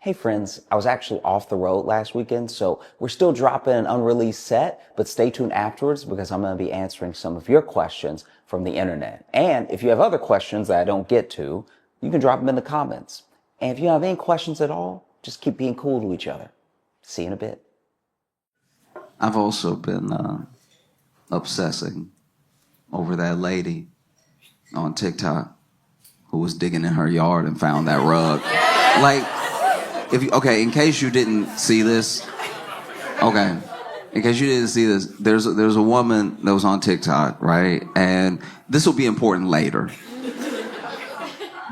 Hey friends, I was actually off the road last weekend, so we're still dropping an unreleased set, but stay tuned afterwards because I'm going to be answering some of your questions from the internet. And if you have other questions that I don't get to, you can drop them in the comments. And if you have any questions at all, just keep being cool to each other. See you in a bit. I've also been obsessing over that lady on TikTok who was digging in her yard and found that rug. Like, in case you didn't see this, there's a woman that was on TikTok, right? And this will be important later,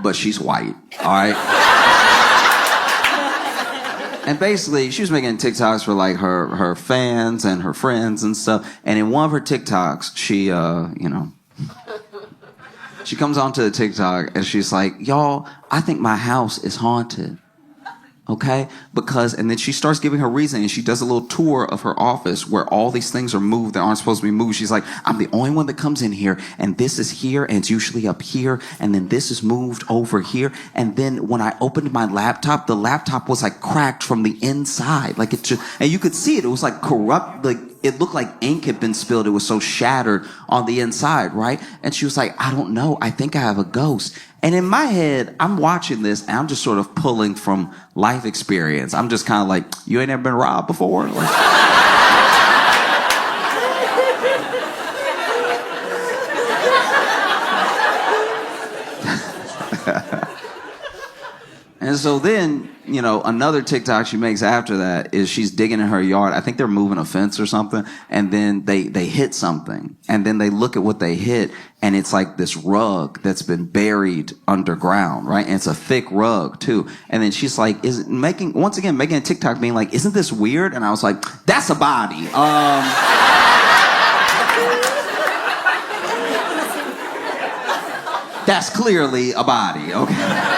but she's white, all right? And basically, she was making TikToks for like her fans and her friends and stuff. And in one of her TikToks, she comes onto the TikTok and she's like, y'all, I think my house is haunted. Okay? And then she starts giving her reason, and she does a little tour of her office where all these things are moved that aren't supposed to be moved. She's like, I'm the only one that comes in here, and this is here, and it's usually up here, and then this is moved over here. And then when I opened my laptop, the laptop was like cracked from the inside. Like and you could see it. It was like corrupt, like it looked like ink had been spilled. It was so shattered on the inside, right? And she was like, I don't know. I think I have a ghost. And in my head, I'm watching this, and I'm just sort of pulling from life experience. I'm just kind of like, you ain't ever been robbed before? Like, and so then, another TikTok she makes after that is she's digging in her yard. I think they're moving a fence or something. And then they hit something. And then they look at what they hit. And it's like this rug that's been buried underground, right? And it's a thick rug too. And then she's like, making a TikTok being like, isn't this weird? And I was like, that's a body. That's clearly a body, okay?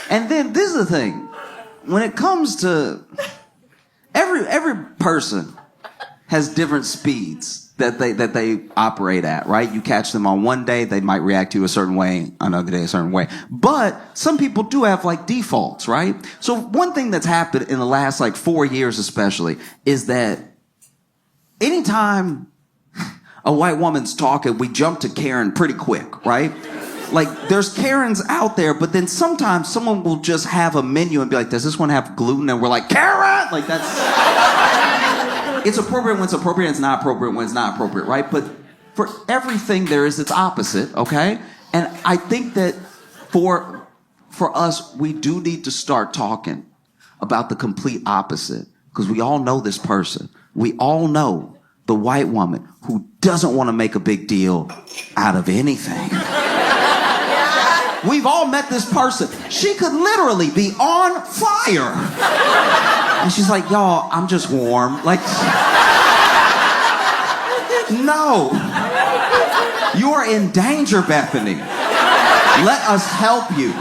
And then this is the thing. When it comes to every person has different speeds that they operate at, right? You catch them on one day, they might react to you a certain way, another day a certain way. But some people do have like defaults, right? So one thing that's happened in the last like 4 years especially is that anytime a white woman's talking, we jump to Karen pretty quick, right? Like, there's Karens out there, but then sometimes someone will just have a menu and be like, does this one have gluten? And we're like, Karen! Like, that's... It's appropriate when it's appropriate, and it's not appropriate when it's not appropriate, right? But for everything, there is its opposite, okay? And I think that for us, we do need to start talking about the complete opposite, because we all know this person. We all know the white woman who doesn't want to make a big deal out of anything. We've all met this person. She could literally be on fire. And she's like, y'all, I'm just warm. Like, no. You are in danger, Bethany. Let us help you.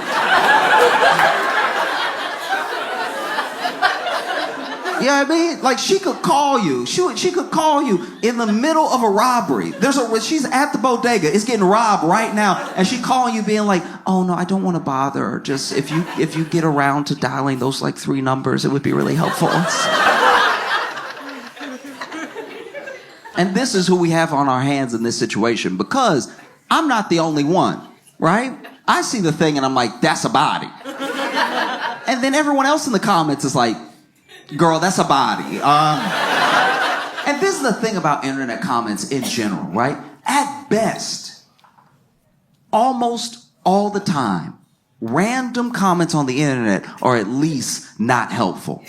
You know what I mean? Like, she could call you. She could call you in the middle of a robbery. She's at the bodega. It's getting robbed right now. And she calling you being like, oh, no, I don't want to bother her. Just if you get around to dialing those, like, 3 numbers, it would be really helpful. And this is who we have on our hands in this situation, because I'm not the only one, right? I see the thing and I'm like, that's a body. And then everyone else in the comments is like, girl, that's a body. And this is the thing about internet comments in general, right? At best, almost all the time, random comments on the internet are at least not helpful.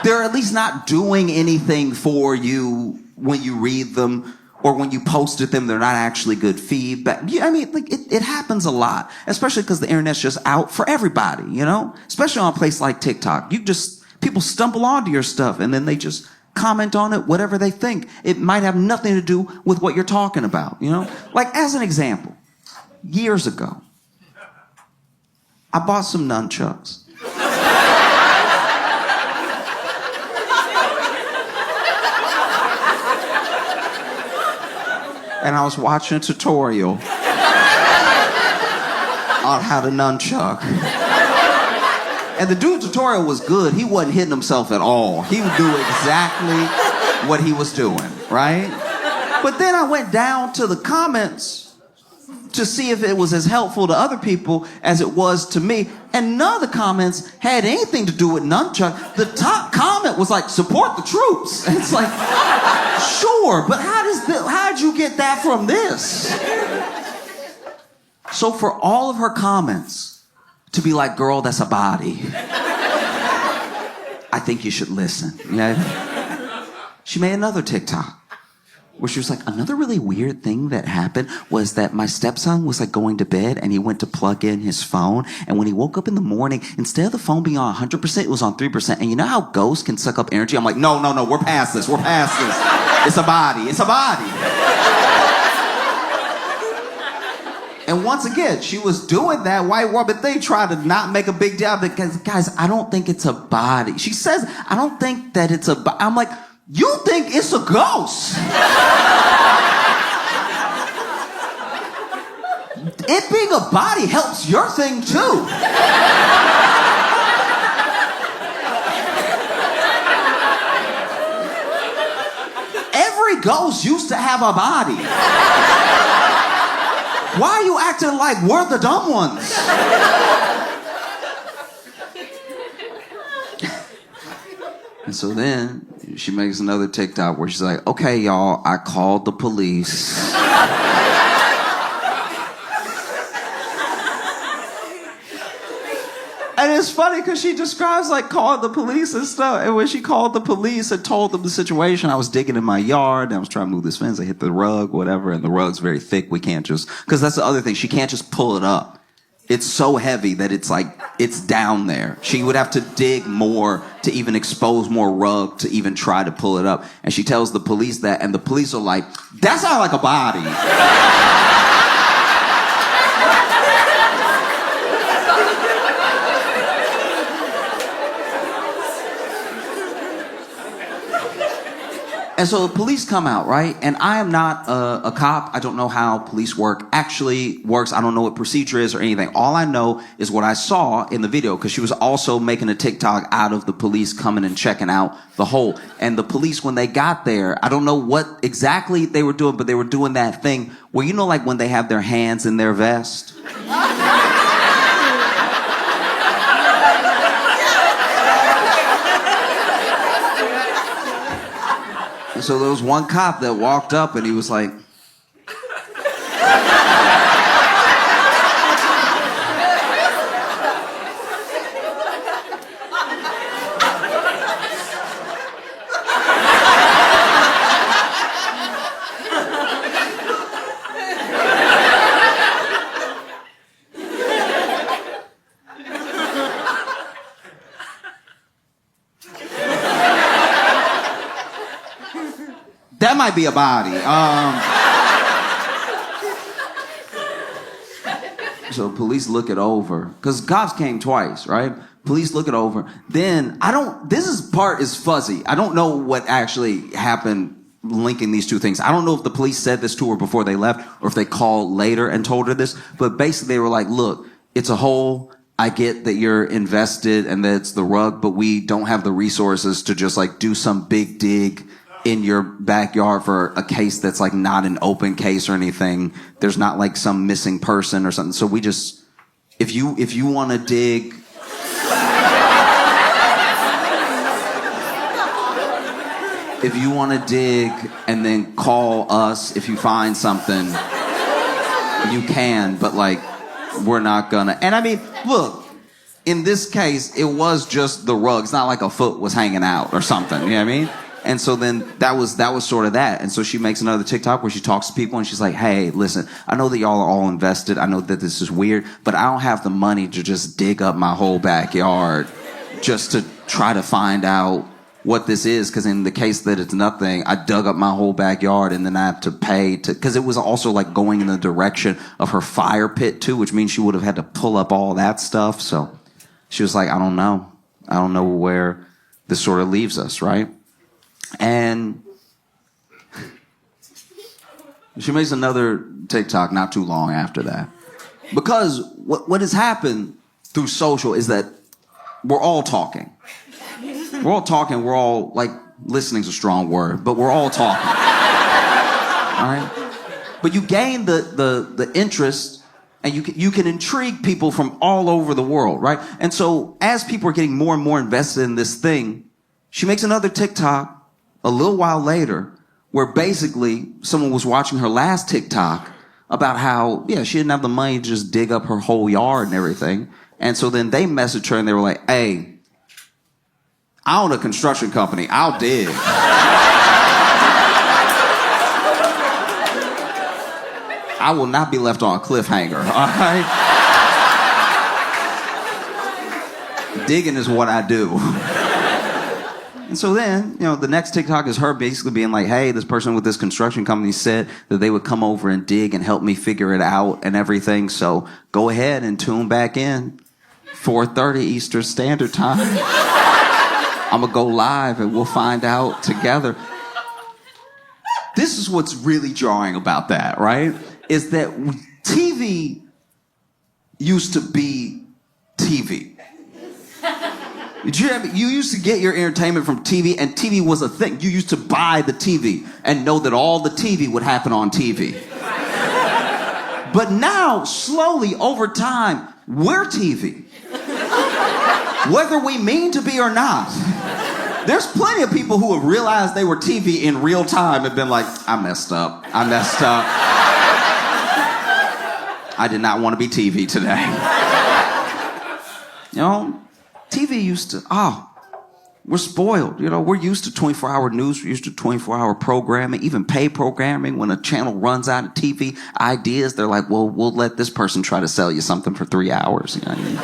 They're at least not doing anything for you when you read them, or when you posted them, they're not actually good feedback. I mean, like, it happens a lot, especially because the internet's just out for everybody, Especially on a place like TikTok. People stumble onto your stuff and then they just comment on it, whatever they think. It might have nothing to do with what you're talking about, Like, as an example, years ago, I bought some nunchucks. And I was watching a tutorial on how to nunchuck. And the dude's tutorial was good. He wasn't hitting himself at all. He knew exactly what he was doing, right? But then I went down to the comments to see if it was as helpful to other people as it was to me. And none of the comments had anything to do with nunchuck. The top comment was like, support the troops. And it's like, sure, but how'd you get that from this? So for all of her comments to be like, girl, that's a body, I think you should listen. Yeah. She made another TikTok where she was like, another really weird thing that happened was that my stepson was like going to bed and he went to plug in his phone. And when he woke up in the morning, instead of the phone being on 100%, it was on 3%. And you know how ghosts can suck up energy? I'm like, no, we're past this. It's a body. And once again, she was doing that white woman thing, trying to not make a big deal because, guys, I don't think it's a body. She says, I don't think that it's a body. I'm like, you think it's a ghost? It being a body helps your thing too. Every ghost used to have a body. Why are you acting like we're the dumb ones? And so then she makes another TikTok where she's like, okay, y'all, I called the police. And it's funny because she describes like calling the police and stuff. And when she called the police and told them the situation, I was digging in my yard and I was trying to move this fence. I hit the rug, whatever, and the rug's very thick. We can't just, because that's the other thing. She can't just pull it up. It's so heavy that it's like, it's down there. She would have to dig more to even expose more rug to even try to pull it up. And she tells the police that, and the police are like, that's not like a body. And so the police come out, right? And I am not a cop. I don't know how police work actually works. I don't know what procedure is or anything. All I know is what I saw in the video, because she was also making a TikTok out of the police coming and checking out the hole. And the police, when they got there, I don't know what exactly they were doing, but they were doing that thing where, you know, like when they have their hands in their vest? So there was one cop that walked up and he was like, that might be a body. So police look it over, because cops came twice, right? Police look it over. Then part is fuzzy. I don't know what actually happened linking these two things. I don't know if the police said this to her before they left or if they called later and told her this, but basically they were like, look, it's a hole. I get that you're invested and that it's the rug, but we don't have the resources to just like do some big dig in your backyard for a case that's like not an open case or anything. There's not like some missing person or something. So we just, if you want to dig, if you want to dig and then call us if you find something, you can, but like, we're not gonna. And I mean, look, in this case, it was just the rug. It's not like a foot was hanging out or something, you know what I mean? And so then that was sort of that. And so she makes another TikTok where she talks to people and she's like, hey, listen, I know that y'all are all invested. I know that this is weird, but I don't have the money to just dig up my whole backyard just to try to find out what this is. Because in the case that it's nothing, I dug up my whole backyard and then I have to pay to, because it was also like going in the direction of her fire pit too, which means she would have had to pull up all that stuff. So she was like, I don't know. I don't know where this sort of leaves us, right? And she makes another TikTok not too long after that Because what has happened through social is that we're all talking. We're all talking, we're all, like, listening's a strong word, but we're all talking. All right? But you gain the interest, and you can intrigue people from all over the world, right? And so as people are getting more and more invested in this thing, she makes another TikTok a little while later where basically someone was watching her last TikTok about how, yeah, she didn't have the money to just dig up her whole yard and everything. And so then they messaged her and they were like, hey, I own a construction company. I'll dig. I will not be left on a cliffhanger, all right? Digging is what I do. And so then, the next TikTok is her basically being like, hey, this person with this construction company said that they would come over and dig and help me figure it out and everything. So go ahead and tune back in, 4:30 Eastern Standard Time. I'm going to go live and we'll find out together. This is what's really jarring about that, right? Is that TV used to be TV. You used to get your entertainment from TV, and TV was a thing. You used to buy the TV and know that all the TV would happen on TV. But now, slowly, over time, we're TV. Whether we mean to be or not. There's plenty of people who have realized they were TV in real time and been like, I messed up. I did not want to be TV today. TV used to, we're spoiled. We're used to 24-hour news. We're used to 24-hour programming, even pay programming. When a channel runs out of TV ideas, they're like, well, we'll let this person try to sell you something for 3 hours. You know what I mean?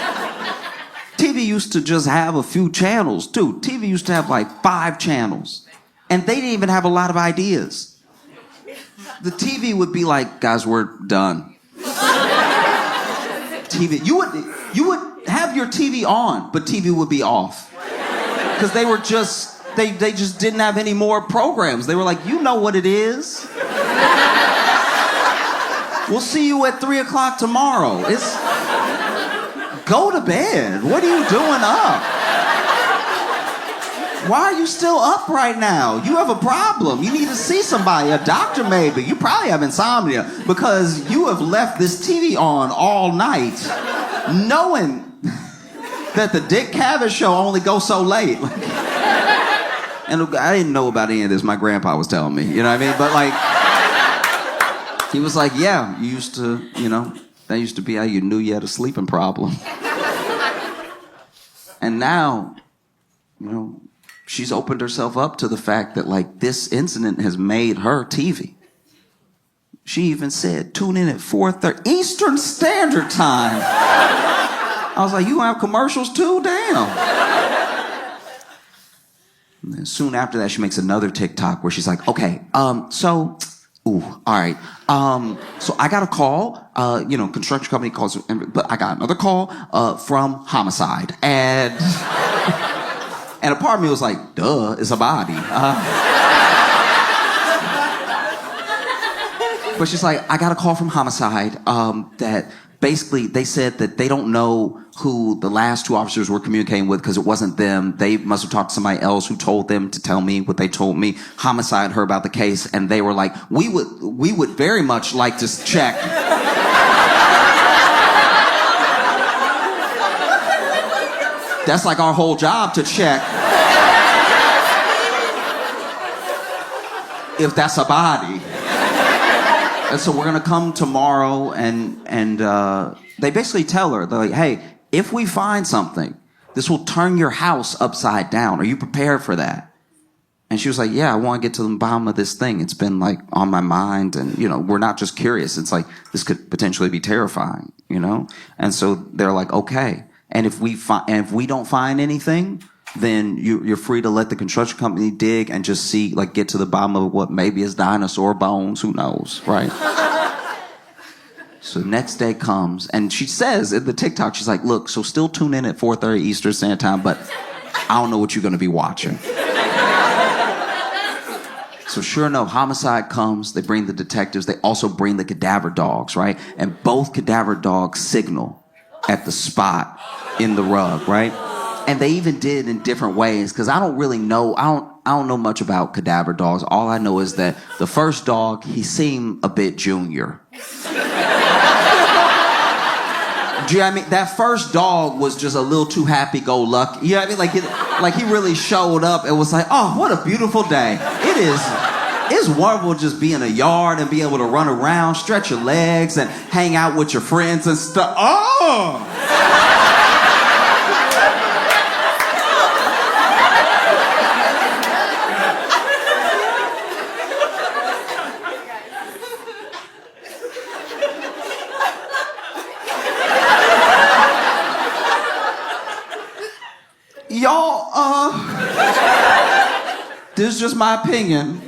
TV used to just have a few channels, too. TV used to have like 5 channels. And they didn't even have a lot of ideas. The TV would be like, guys, we're done. TV, you would have your TV on, but TV would be off. Because they just didn't have any more programs. They were like, you know what it is. We'll see you at 3 o'clock tomorrow. Go to bed. What are you doing up? Why are you still up right now? You have a problem. You need to see somebody, a doctor maybe. You probably have insomnia because you have left this TV on all night knowing that the Dick Cavett show only goes so late. And I didn't know about any of this. My grandpa was telling me, you know what I mean? But like, he was like, yeah, you used to, that used to be how you knew you had a sleeping problem. And now, she's opened herself up to the fact that, like, this incident has made her TV. She even said, tune in at 4:30 Eastern Standard Time. I was like, you gonna have commercials too? Damn. And then soon after that, she makes another TikTok where she's like, okay, all right. So I got a call, construction company calls, but I got another call from homicide. And a part of me was like, duh, it's a body. But she's like, I got a call from homicide that basically they said that they don't know who the last 2 officers were communicating with because it wasn't them. They must have talked to somebody else who told them to tell me what they told me. Homicide heard about the case and they were like, we would very much like to check. That's like our whole job, to check if that's a body. And so we're gonna come tomorrow and they basically tell her, they're like, hey, if we find something, this will turn your house upside down. Are you prepared for that? And she was like, yeah, I want to get to the bottom of this thing. It's been like on my mind and, we're not just curious. It's like, this could potentially be terrifying, And so they're like, okay. And if we don't find anything, then you're free to let the construction company dig and just see, like, get to the bottom of what maybe is dinosaur bones. Who knows, right? So next day comes, and she says in the TikTok, she's like, look, so still tune in at 4:30 Eastern Standard Time, but I don't know what you're going to be watching. So sure enough, homicide comes, they bring the detectives, they also bring the cadaver dogs, right? And both cadaver dogs signal at the spot in the rug, right? And they even did in different ways, because I don't really know, I don't know much about cadaver dogs. All I know is that the first dog, he seemed a bit junior. Do you know what I mean? That first dog was just a little too happy-go-lucky. You know what I mean? Like he really showed up and was like, oh, what a beautiful day. It's wonderful to just be in a yard and be able to run around, stretch your legs, and hang out with your friends and stuff. Oh! Y'all, this is just my opinion.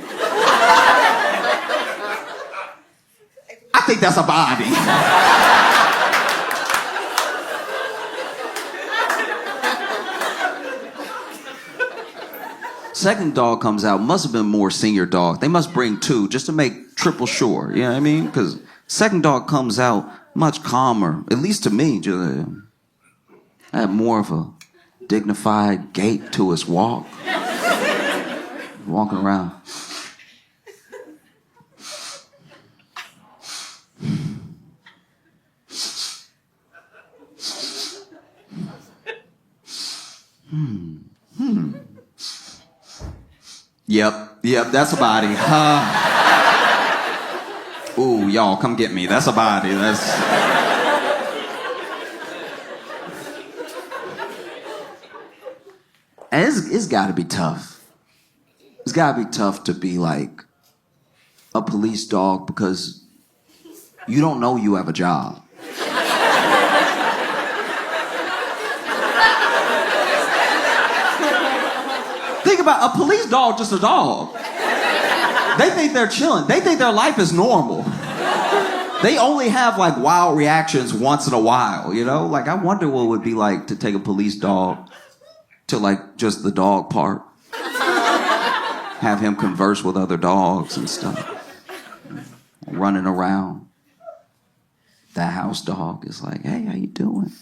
I think that's a body. Second dog comes out, must have been more senior dog. They must bring two just to make triple sure, you know what I mean? Because second dog comes out much calmer, at least to me. Just, had more of a dignified gait to his walk. Walking around. Yep, that's a body. Ooh, y'all, come get me. That's a body. And it's got to be tough. It's got to be tough to be like a police dog because you don't know you have a job. Think about a police dog, just a dog. They think they're chilling. They think their life is normal. They only have like wild reactions once in a while, you know? Like I wonder what it would be like to take a police dog to like just the dog park. Have him converse with other dogs and stuff. Running around. That house dog is like, hey, how you doing?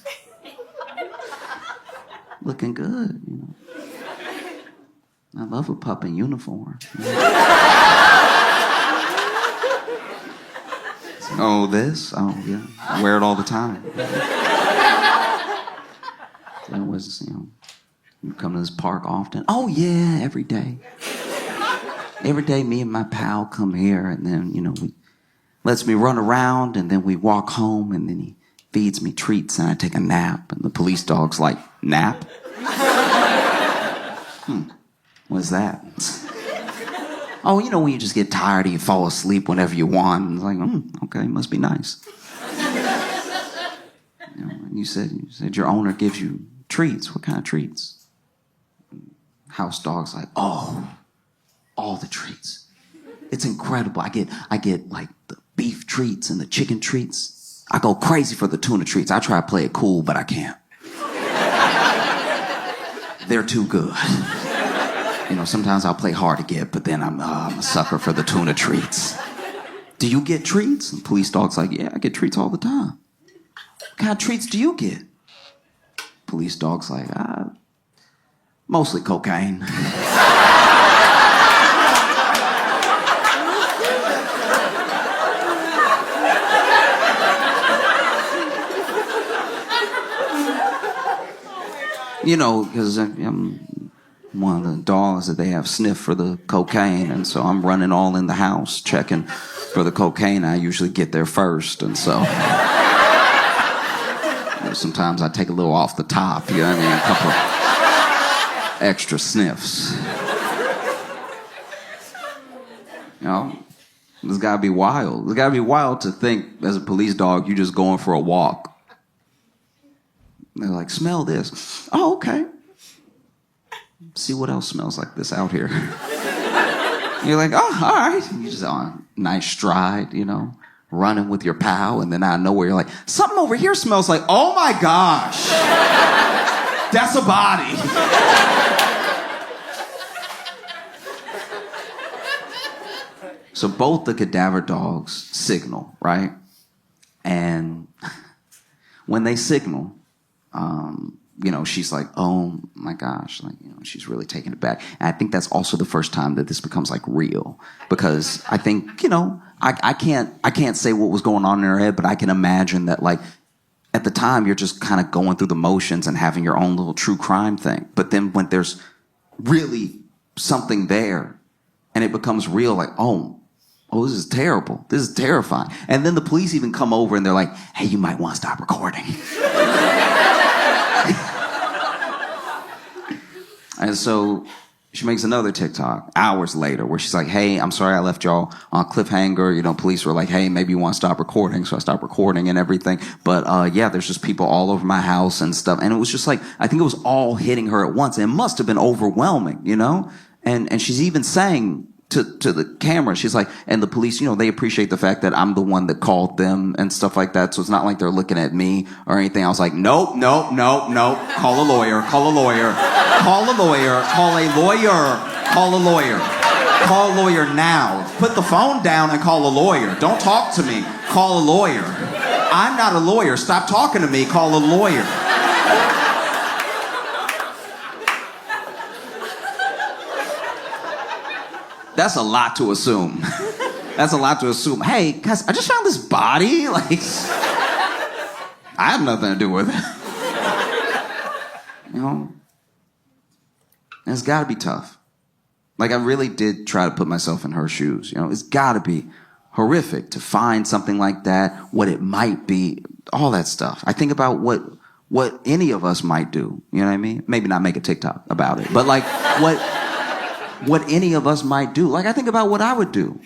Looking good, you know. I love a pup in uniform. Oh, this? Oh, yeah. I wear it all the time. That was, you know, you come to this park often? Oh, yeah, every day. Every day, me and my pal come here, and then, you know, he lets me run around, and then we walk home, and then he feeds me treats, and I take a nap, and the police dog's like, nap? What's that? Oh, you know, when you just get tired and you fall asleep whenever you want. And it's like, okay, must be nice. You know, and you said your owner gives you treats. What kind of treats? House dog's like, oh, all the treats. It's incredible. I get like the beef treats and the chicken treats. I go crazy for the tuna treats. I try to play it cool, but I can't. They're too good. You know, sometimes I'll play hard to get, but then I'm a sucker for the tuna treats. Do you get treats? And police dog's like, yeah, I get treats all the time. What kind of treats do you get? Police dog's like, mostly cocaine. You know, because I'm one of the dogs that they have sniffed for the cocaine, and so I'm running all in the house checking for the cocaine. I usually get there first, and so you know, sometimes I take a little off the top, you know what I mean, a couple extra sniffs. You know, it's gotta be wild. It's gotta be wild to think as a police dog you're just going for a walk. They're like, smell this. Oh, okay. See what else smells like this out here. You're like, oh, all right. You just on nice stride, you know, running with your pal, and then out of nowhere you're like, something over here smells like, oh my gosh, that's a body. So both the cadaver dogs signal, right? And when they signal, she's like, oh my gosh, she's really taking it back. And I think that's also the first time that this becomes like real, because I think, I can't say what was going on in her head, but I can imagine that like at the time you're just kind of going through the motions and having your own little true crime thing. But then when there's really something there and it becomes real, like, oh, this is terrible. This is terrifying. And then the police even come over and they're like, hey, you might want to stop recording. And so she makes another TikTok hours later where she's like, hey, I'm sorry I left y'all on cliffhanger. Police were like, hey, maybe you want to stop recording. So I stopped recording and everything. But there's just people all over my house and stuff. And it was just like, I think it was all hitting her at once. And it must have been overwhelming, And she's even saying to the camera, she's like, and the police, they appreciate the fact that I'm the one that called them and stuff like that. So it's not like they're looking at me or anything. I was like, nope. Call a lawyer, call a lawyer, call a lawyer, call a lawyer, call a lawyer, call a lawyer now. Put the phone down and call a lawyer. Don't talk to me. Call a lawyer. I'm not a lawyer. Stop talking to me. Call a lawyer. That's a lot to assume. That's a lot to assume. Hey, guys, I just found this body. Like, I have nothing to do with it. And it's got to be tough. Like, I really did try to put myself in her shoes. It's got to be horrific to find something like that, what it might be, all that stuff. I think about what any of us might do. You know what I mean? Maybe not make a TikTok about it, but like what any of us might do. Like, I think about what I would do.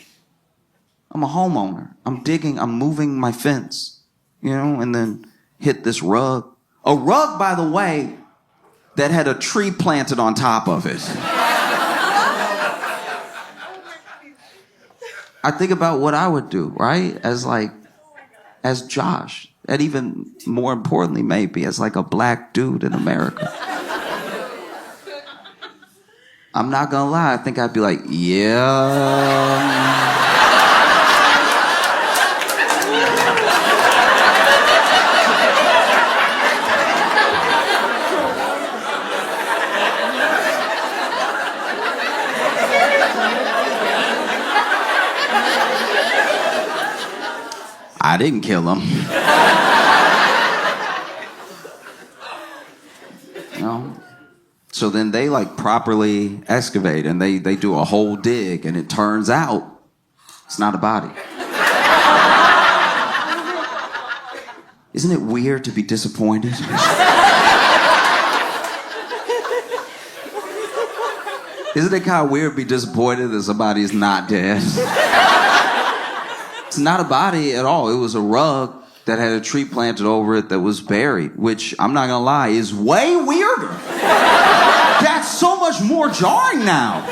I'm a homeowner. I'm digging, I'm moving my fence, and then hit this rug. A rug, by the way, that had a tree planted on top of it. I think about what I would do, right? As Josh, and even more importantly, maybe as like a black dude in America. I'm not gonna lie, I think I'd be like, yeah. I didn't kill him. So then they like properly excavate and they do a whole dig, and it turns out it's not a body. Isn't it weird to be disappointed? Isn't it kind of weird to be disappointed that somebody's not dead? It's not a body at all. It was a rug that had a tree planted over it that was buried, which, I'm not gonna lie, is way weirder. That's so much more jarring now.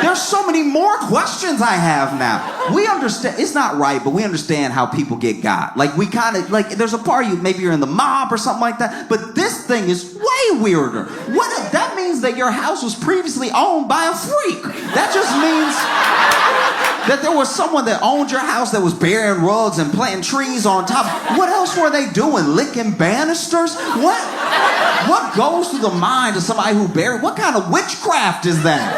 There's so many more questions I have now. We understand, it's not right, but we understand how people get got. Like, we kind of, like, there's a part of you, maybe you're in the mob or something like that, but this thing is way weirder. That means that your house was previously owned by a freak. That just means that there was someone that owned your house that was burying rugs and planting trees on top. What else were they doing? Licking banisters? What goes through the mind of somebody who buried? What kind of witchcraft is that?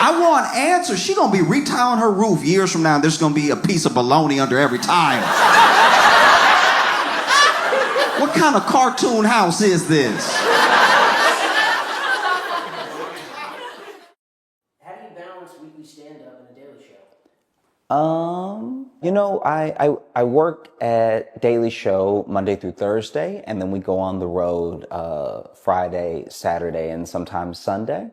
I want answers. She gonna be retiling her roof years from now, and there's gonna be a piece of bologna under every tile. What kind of cartoon house is this? How do you balance weekly stand-up and a daily show? I work at Daily Show Monday through Thursday, and then we go on the road Friday, Saturday, and sometimes Sunday.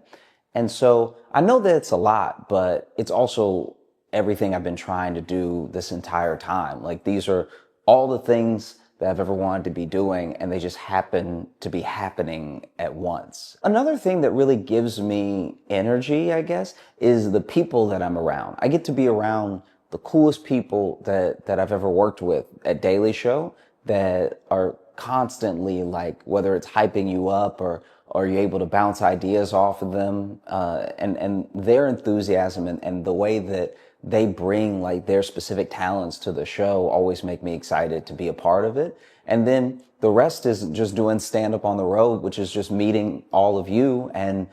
And so I know that it's a lot, but it's also everything I've been trying to do this entire time. Like, these are all the things that I've ever wanted to be doing, and they just happen to be happening at once. Another thing that really gives me energy, I guess, is the people that I'm around. I get to be around the coolest people that I've ever worked with at Daily Show, that are constantly, like, whether it's hyping you up or you're able to bounce ideas off of them, and their enthusiasm and the way that they bring like their specific talents to the show always make me excited to be a part of it. And then the rest is just doing stand up on the road, which is just meeting all of you and,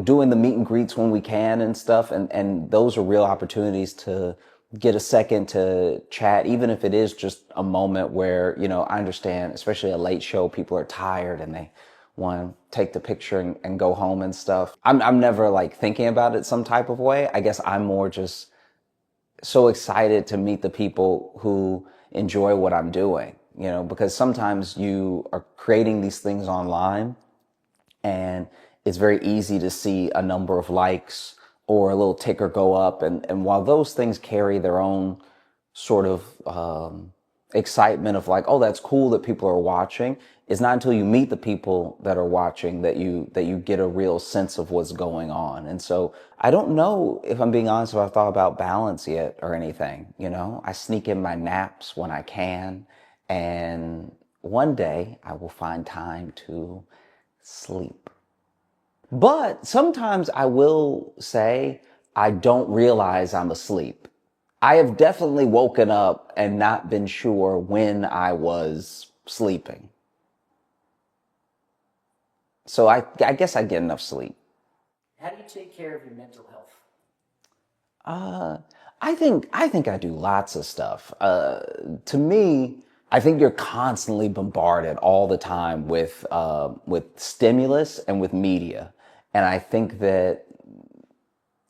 doing the meet and greets when we can and stuff. And those are real opportunities to get a second to chat, even if it is just a moment where, I understand, especially a late show, people are tired and they want to take the picture and go home and stuff. I'm never like thinking about it some type of way. I guess I'm more just so excited to meet the people who enjoy what I'm doing, because sometimes you are creating these things online and it's very easy to see a number of likes or a little ticker go up. And while those things carry their own sort of excitement of like, oh, that's cool that people are watching, it's not until you meet the people that are watching that you get a real sense of what's going on. And so I don't know, if I'm being honest, if I've thought about balance yet or anything. I sneak in my naps when I can, and one day I will find time to sleep. But sometimes I will say I don't realize I'm asleep. I have definitely woken up and not been sure when I was sleeping. So I guess I get enough sleep. How do you take care of your mental health? I think I do lots of stuff. To me, I think you're constantly bombarded all the time with stimulus and with media. And I think that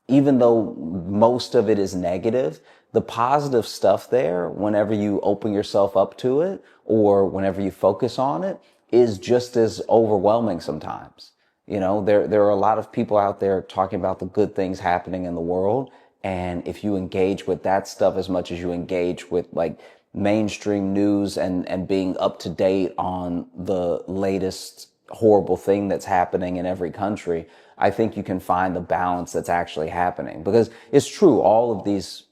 even though most of it is negative, the positive stuff there, whenever you open yourself up to it or whenever you focus on it, is just as overwhelming sometimes. There are a lot of people out there talking about the good things happening in the world. And if you engage with that stuff as much as you engage with like mainstream news and being up to date on the latest horrible thing that's happening in every country, I think you can find the balance that's actually happening. Because it's true, all these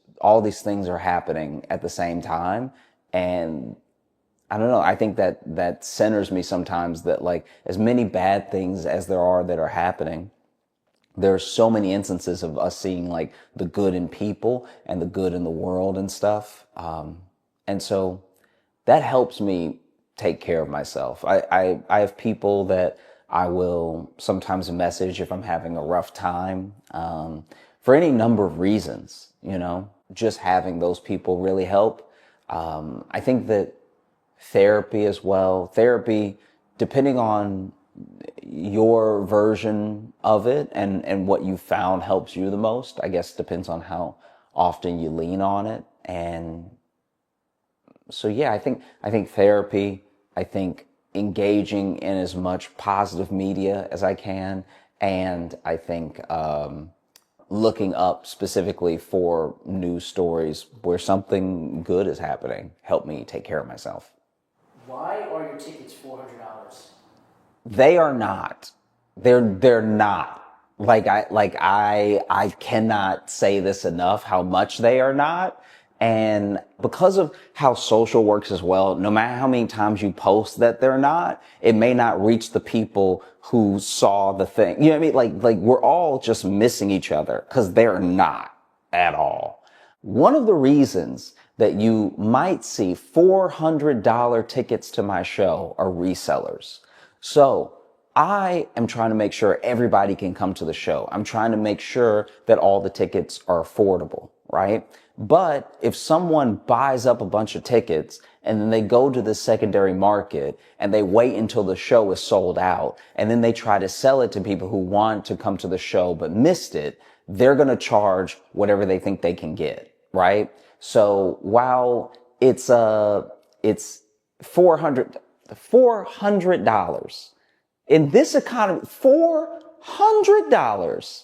things are happening at the same time. And I don't know, I think that centers me sometimes, that like as many bad things as there are that are happening, there's so many instances of us seeing like the good in people and the good in the world and stuff. And so that helps me take care of myself. I have people that I will sometimes message if I'm having a rough time, for any number of reasons, just having those people really help. I think that therapy as well, depending on your version of it and what you found helps you the most, I guess depends on how often you lean on it. And so, yeah, I think therapy, I think engaging in as much positive media as I can. And I think, looking up specifically for news stories where something good is happening help me take care of myself. Why are your tickets $400? They are not. They're not. I cannot say this enough how much they are not. And because of how social works as well, no matter how many times you post that they're not, it may not reach the people who saw the thing. You know what I mean? Like we're all just missing each other because they're not at all. One of the reasons that you might see $400 tickets to my show are resellers. So I am trying to make sure everybody can come to the show. I'm trying to make sure that all the tickets are affordable, right? But if someone buys up a bunch of tickets and then they go to the secondary market and they wait until the show is sold out and then they try to sell it to people who want to come to the show but missed it, they're going to charge whatever they think they can get, right? So while it's $400 in this economy, $400.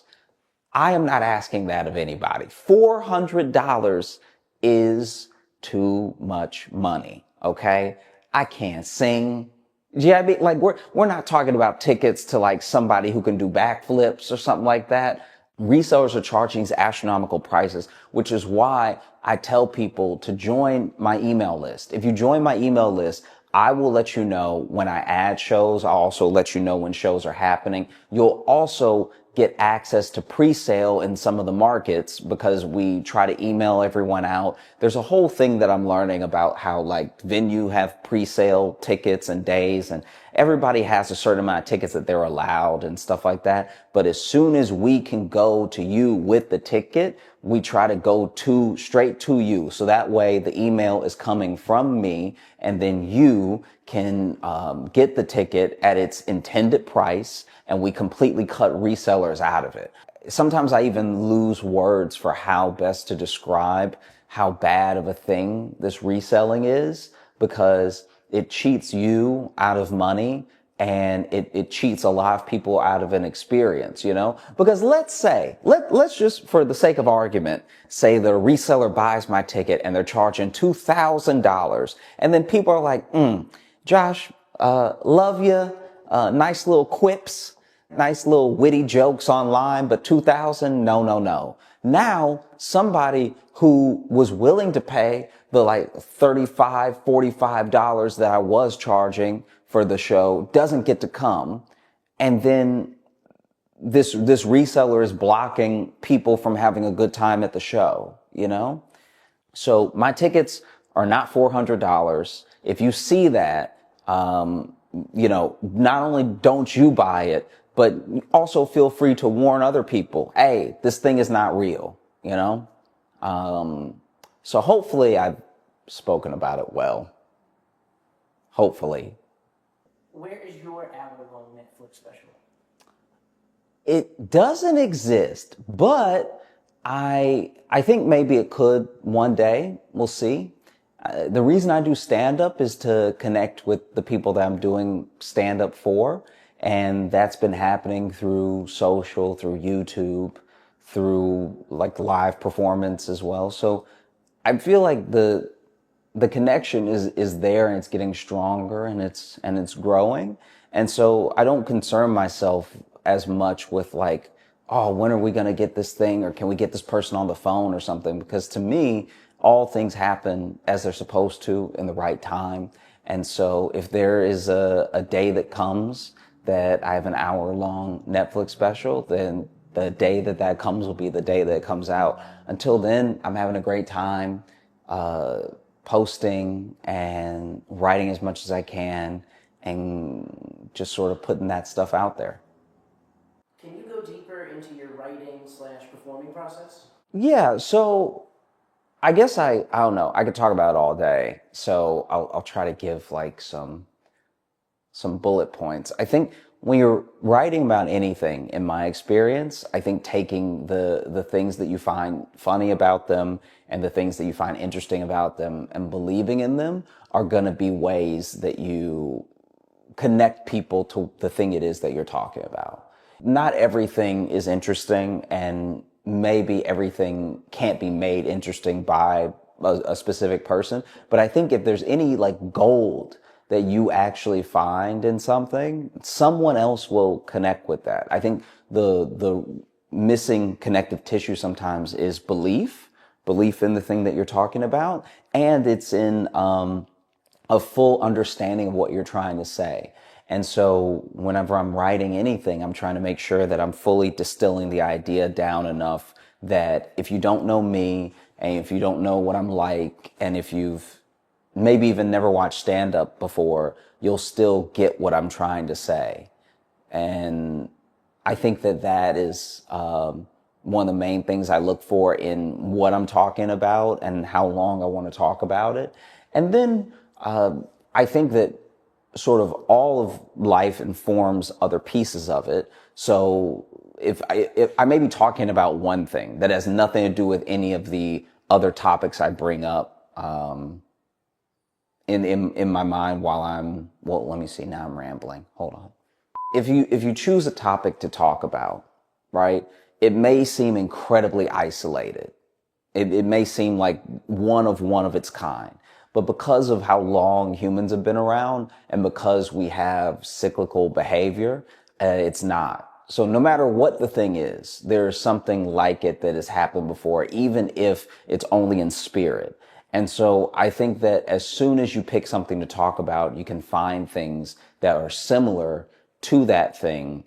I am not asking that of anybody. $400 is too much money. Okay. I can't sing. Yeah, I mean, like we're not talking about tickets to like somebody who can do backflips or something like that. Resellers are charging these astronomical prices, which is why I tell people to join my email list. If you join my email list, I will let you know when I add shows. I'll also let you know when shows are happening. You'll also get access to pre-sale in some of the markets because we try to email everyone out. There's a whole thing that I'm learning about how like venue have pre-sale tickets and days, and everybody has a certain amount of tickets that they're allowed and stuff like that. But as soon as we can go to you with the ticket, we try to go straight to you. So that way the email is coming from me, and then you can get the ticket at its intended price, and we completely cut resellers out of it. Sometimes I even lose words for how best to describe how bad of a thing this reselling is, because it cheats you out of money, and it cheats a lot of people out of an experience, you know? Because let's just, for the sake of argument, say the reseller buys my ticket and they're charging $2,000. And then people are like, Josh, love you, nice little quips, nice little witty jokes online, but 2,000, no. Now, somebody who was willing to pay the like $35, $45 that I was charging for the show doesn't get to come. And then this reseller is blocking people from having a good time at the show, you know? So my tickets are not $400. If you see that, you know, not only don't you buy it, but also feel free to warn other people, hey, this thing is not real, you know? So hopefully I've spoken about it well. Hopefully. Where is your hour-long Netflix special? It doesn't exist, but I think maybe it could one day. We'll see. The reason I do stand-up is to connect with the people that I'm doing stand-up for. And that's been happening through social, through YouTube, through like live performance as well. So I feel like the connection is there, and it's getting stronger, and it's growing. And so I don't concern myself as much with like, oh, when are we going to get this thing, or can we get this person on the phone or something? Because to me, all things happen as they're supposed to in the right time. And so if there is a day that comes that I have an hour-long Netflix special, then the day that comes will be the day that it comes out. Until then, I'm having a great time posting and writing as much as I can, and just sort of putting that stuff out there. Can you go deeper into your writing/performing process? Yeah, so I guess I don't know. I could talk about it all day. So I'll try to give like some bullet points. I think when you're writing about anything, in my experience, I think taking the things that you find funny about them and the things that you find interesting about them and believing in them are going to be ways that you connect people to the thing it is that you're talking about. Not everything is interesting, and maybe everything can't be made interesting by a specific person. But I think if there's any like gold that you actually find in something, someone else will connect with that. I think the missing connective tissue sometimes is belief in the thing that you're talking about, and it's in a full understanding of what you're trying to say. And so whenever I'm writing anything, I'm trying to make sure that I'm fully distilling the idea down enough that if you don't know me, and if you don't know what I'm like, and if you've maybe even never watched stand-up before, you'll still get what I'm trying to say. And I think that is one of the main things I look for in what I'm talking about and how long I want to talk about it. And then I think that sort of all of life informs other pieces of it. So if I may be talking about one thing that has nothing to do with any of the other topics I bring up in my mind while well, let me see, now I'm rambling. Hold on. If you choose a topic to talk about, right, it may seem incredibly isolated. It may seem like one of its kind. But because of how long humans have been around, and because we have cyclical behavior, it's not. So no matter what the thing is, there's something like it that has happened before, even if it's only in spirit. And so I think that as soon as you pick something to talk about, you can find things that are similar to that thing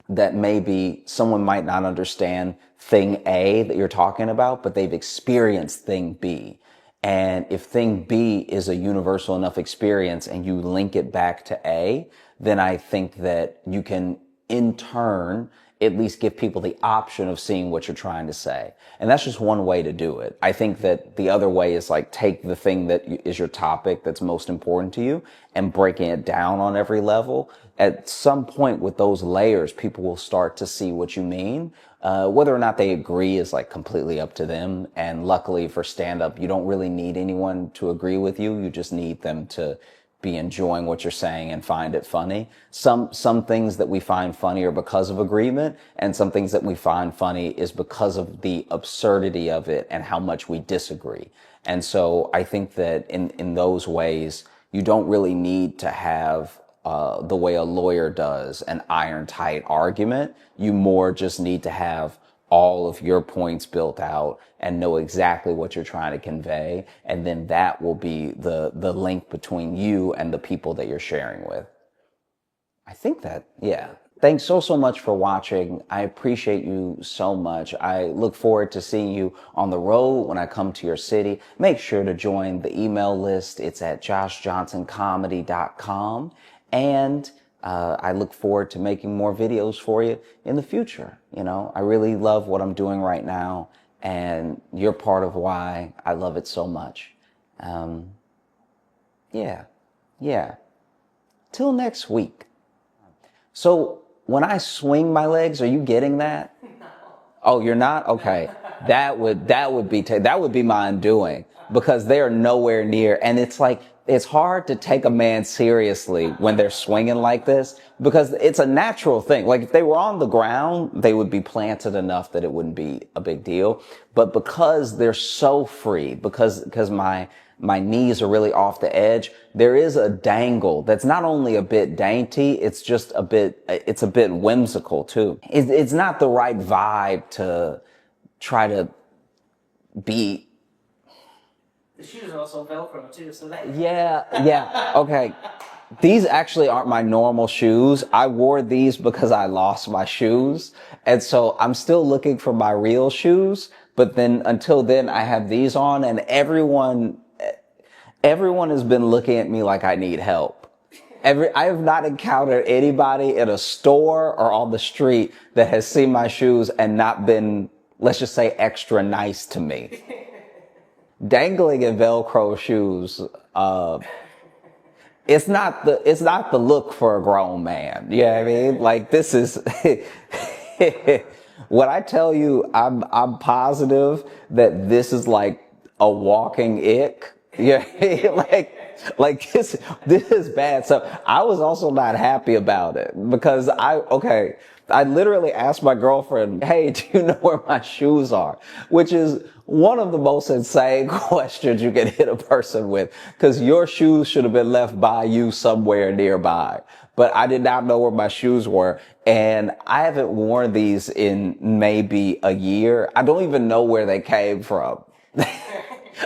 that maybe someone might not understand thing A that you're talking about, but they've experienced thing B. And if thing B is a universal enough experience and you link it back to A, then I think that you can in turn at least give people the option of seeing what you're trying to say. And that's just one way to do it. I think that the other way is like take the thing that is your topic that's most important to you and breaking it down on every level. At some point with those layers, people will start to see what you mean. Whether or not they agree is like completely up to them. And luckily for stand-up, you don't really need anyone to agree with you. You just need them to be enjoying what you're saying and find it funny. Some things that we find funny are because of agreement, and some things that we find funny is because of the absurdity of it and how much we disagree. And so I think that in those ways, you don't really need to have the way a lawyer does an iron tight argument. You more just need to have all of your points built out and know exactly what you're trying to convey. And then that will be the link between you and the people that you're sharing with. I think that, yeah. Thanks so much for watching. I appreciate you so much. I look forward to seeing you on the road when I come to your city. Make sure to join the email list. It's at joshjohnsoncomedy.com. And I look forward to making more videos for you in the future. You know, I really love what I'm doing right now, and you're part of why I love it so much. Yeah. Till next week. So when I swing my legs, are you getting that? No. Oh, you're not? Okay. That would be my undoing, because they are nowhere near. And it's like, it's hard to take a man seriously when they're swinging like this, because it's a natural thing. Like if they were on the ground, they would be planted enough that it wouldn't be a big deal. But because they're so free, because my knees are really off the edge, there is a dangle that's not only a bit dainty, it's a bit whimsical too. It's not the right vibe to try to be. The shoes are also Velcro too, so that. Yeah, okay. These actually aren't my normal shoes. I wore these because I lost my shoes. And so I'm still looking for my real shoes. But then until then, I have these on, and everyone has been looking at me like I need help. I have not encountered anybody in a store or on the street that has seen my shoes and not been, let's just say, extra nice to me. Dangling in Velcro shoes, it's not the look for a grown man. You know what I mean? Like this is, when I tell you, I'm positive that this is like a walking ick. Yeah, like this is bad. So I was also not happy about it, because I literally asked my girlfriend, hey, do you know where my shoes are? Which is one of the most insane questions you can hit a person with, because your shoes should have been left by you somewhere nearby. But I did not know where my shoes were, and I haven't worn these in maybe a year. I don't even know where they came from.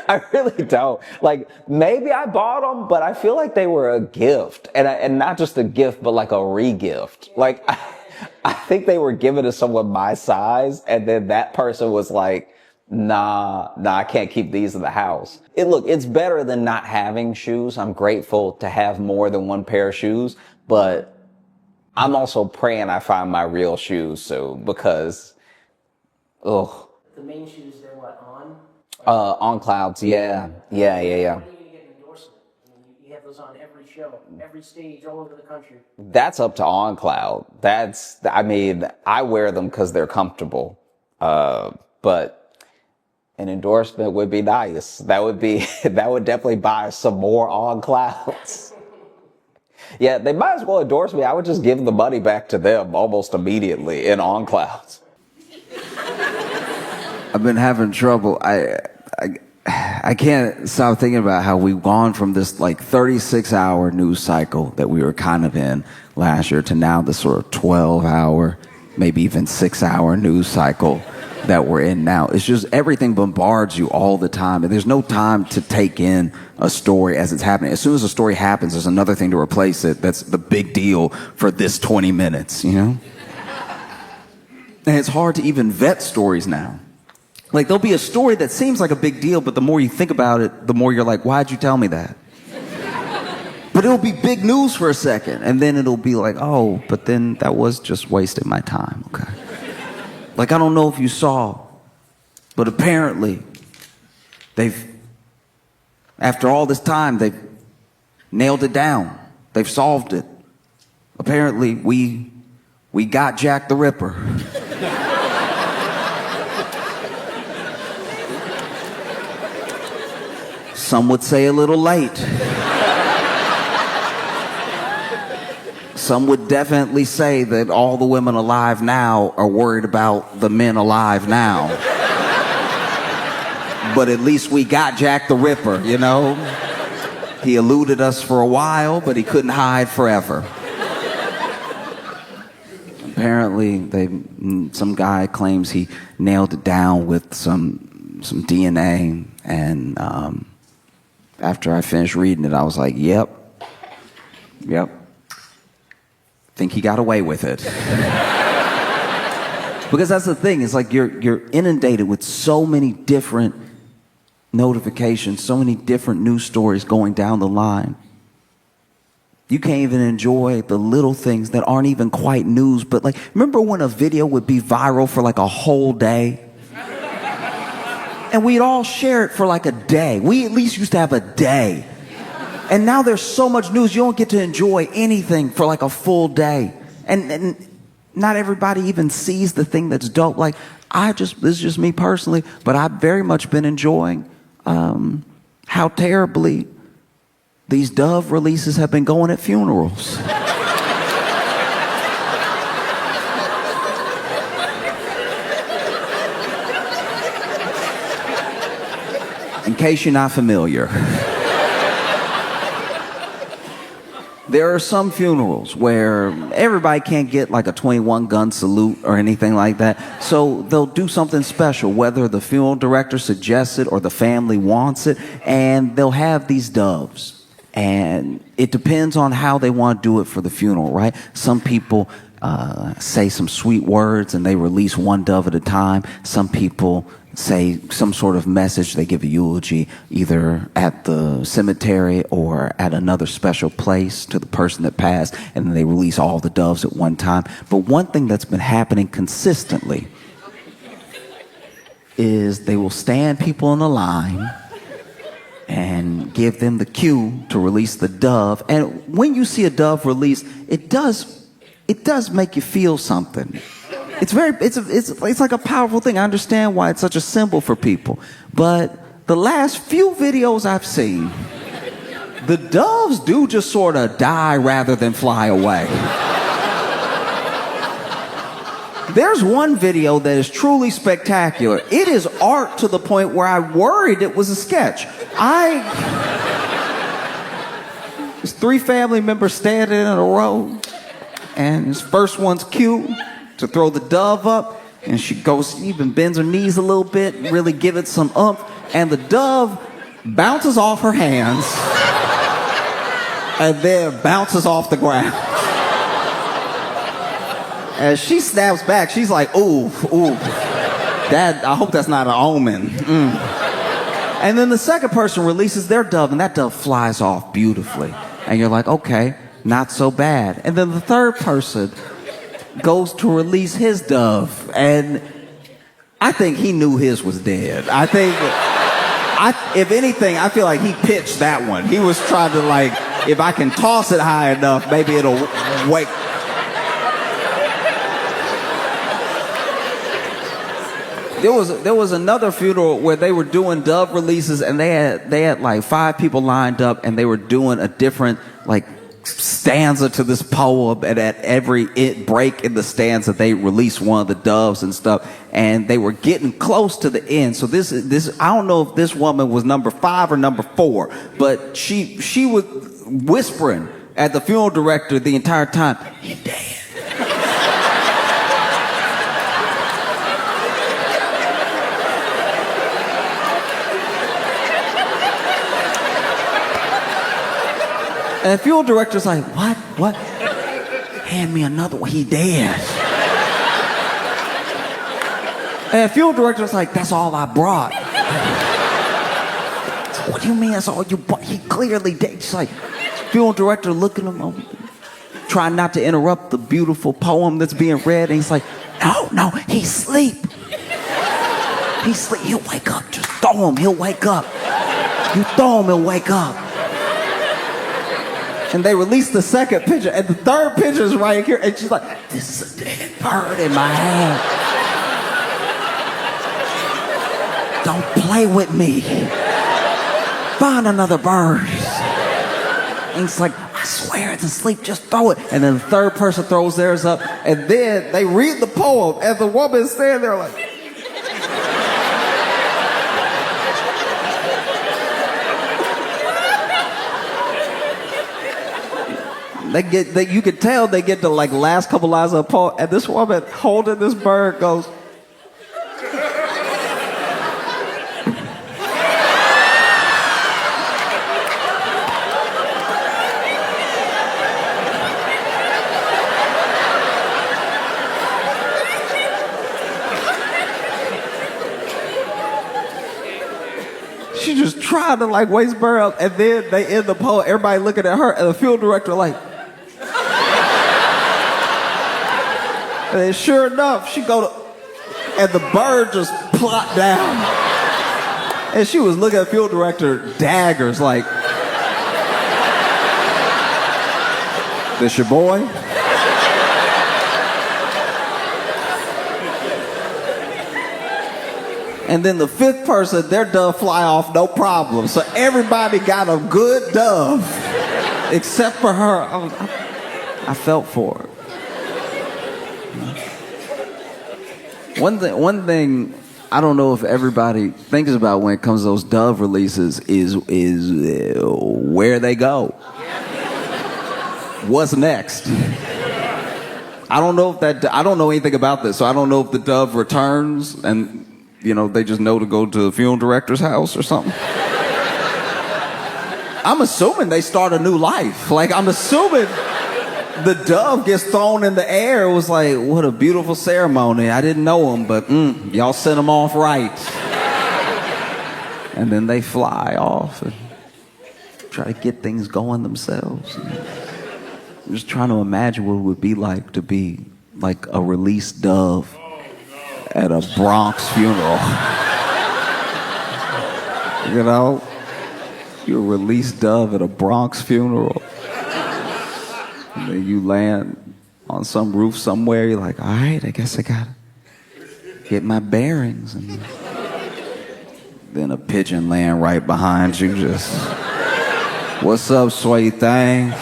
I really don't. Like, maybe I bought them, but I feel like they were a gift, and not just a gift, but like a re-gift. Like, I think they were given to someone my size, and then that person was like, nah, I can't keep these in the house. It's better than not having shoes. I'm grateful to have more than one pair of shoes, but I'm also praying I find my real shoes soon, because, ugh. The main shoes, they're what, on? On clouds, yeah. When are you going to get an endorsement? I mean, you have those on every show, every stage, all over the country. That's up to OnCloud. I wear them because they're comfortable. But an endorsement would be nice. That would definitely buy some more OnClouds. Yeah, they might as well endorse me. I would just give the money back to them almost immediately in OnClouds. I've been having trouble. I can't stop thinking about how we've gone from this like 36-hour news cycle that we were kind of in last year to now this sort of 12-hour, maybe even 6-hour news cycle that we're in now. It's just everything bombards you all the time, and there's no time to take in a story as it's happening. As soon as a story happens, there's another thing to replace it that's the big deal for this 20 minutes, you know? And it's hard to even vet stories now. Like, there'll be a story that seems like a big deal, but the more you think about it, the more you're like, why'd you tell me that? But it'll be big news for a second, and then it'll be like, oh, but then that was just wasting my time, okay? Like, I don't know if you saw, but apparently after all this time, they've nailed it down. They've solved it. Apparently, we got Jack the Ripper. Some would say a little late. Some would definitely say that all the women alive now are worried about the men alive now. But at least we got Jack the Ripper, you know? He eluded us for a while, but he couldn't hide forever. Apparently, some guy claims he nailed it down with some DNA, and after I finished reading it, I was like, yep. Think he got away with it. Because that's the thing, it's like you're inundated with so many different notifications, so many different news stories going down the line. You can't even enjoy the little things that aren't even quite news, but like, remember when a video would be viral for like a whole day? And we'd all share it for like a day. We at least used to have a day. And now there's so much news, you don't get to enjoy anything for like a full day. And not everybody even sees the thing that's dope. Like, this is just me personally, but I've very much been enjoying how terribly these Dove releases have been going at funerals. In case you're not familiar. There are some funerals where everybody can't get like a 21-gun salute or anything like that. So they'll do something special, whether the funeral director suggests it or the family wants it, and they'll have these doves. And it depends on how they want to do it for the funeral, right? Some people say some sweet words and they release one dove at a time. Some people say some sort of message. They give a eulogy either at the cemetery or at another special place to the person that passed, and then they release all the doves at one time. But one thing that's been happening consistently is they will stand people in a line and give them the cue to release the dove. And when you see a dove release, it does make you feel something. It's like a powerful thing. I understand why it's such a symbol for people. But the last few videos I've seen, the doves do just sort of die rather than fly away. There's one video that is truly spectacular. It is art to the point where I worried it was a sketch. There's 3 family members standing in a row, and his first one's cute to throw the dove up, and she even bends her knees a little bit, really give it some oomph, and the dove bounces off her hands and then bounces off the ground. As she snaps back, she's like, ooh, I hope that's not an omen. And then the second person releases their dove, and that dove flies off beautifully. And you're like, okay, not so bad. And then the third person goes to release his dove, and I think he knew his was dead. If anything, I feel like he pitched that one. He was trying to, like, if I can toss it high enough, maybe it'll wake. There was another funeral where they were doing dove releases, and they had like 5 people lined up, and they were doing a different like stanza to this poem, and at every break in the stanza they released one of the doves and stuff, and they were getting close to the end. So this I don't know if this woman was number 5 or number 4, but she was whispering at the funeral director the entire time, "He's dead." And the funeral director's like, what? Hand me another one. He dead. And the funeral director's like, that's all I brought. What do you mean that's all you brought? He clearly did. She's like, funeral director looking at him, trying not to interrupt the beautiful poem that's being read. And he's like, no, he's asleep. He's asleep. He'll wake up. Just throw him. He'll wake up. You throw him, he'll wake up. And they release the second picture, and the third picture is right here. And she's like, this is a dead bird in my hand. Don't play with me. Find another bird. And it's like, I swear it's asleep, just throw it. And then the third person throws theirs up, and then they read the poem, and the woman's standing there like, you could tell they get the like last couple lines of the poem, and this woman holding this bird goes, she just tried to like waste bird up, and then they end the poem, everybody looking at her, and the field director like, and then sure enough, she go to, and the bird just plopped down. And she was looking at the field director daggers like, this your boy? And then the fifth person, their dove fly off, no problem. So everybody got a good dove, except for her. I felt for her. One thing I don't know if everybody thinks about when it comes to those dove releases is where they go. What's next? I don't know anything about this, so I don't know if the dove returns and they just know to go to the funeral director's house or something. I'm assuming they start a new life. Like, I'm assuming the dove gets thrown in the air. It was like, what a beautiful ceremony. I didn't know him, but y'all sent him off right. And then they fly off and try to get things going themselves. I'm just trying to imagine what it would be like to be like a released dove at a Bronx funeral. You're a released dove at a Bronx funeral. And then you land on some roof somewhere, you're like, all right, I guess I gotta get my bearings. And then a pigeon land right behind you, just, what's up, sweet thing?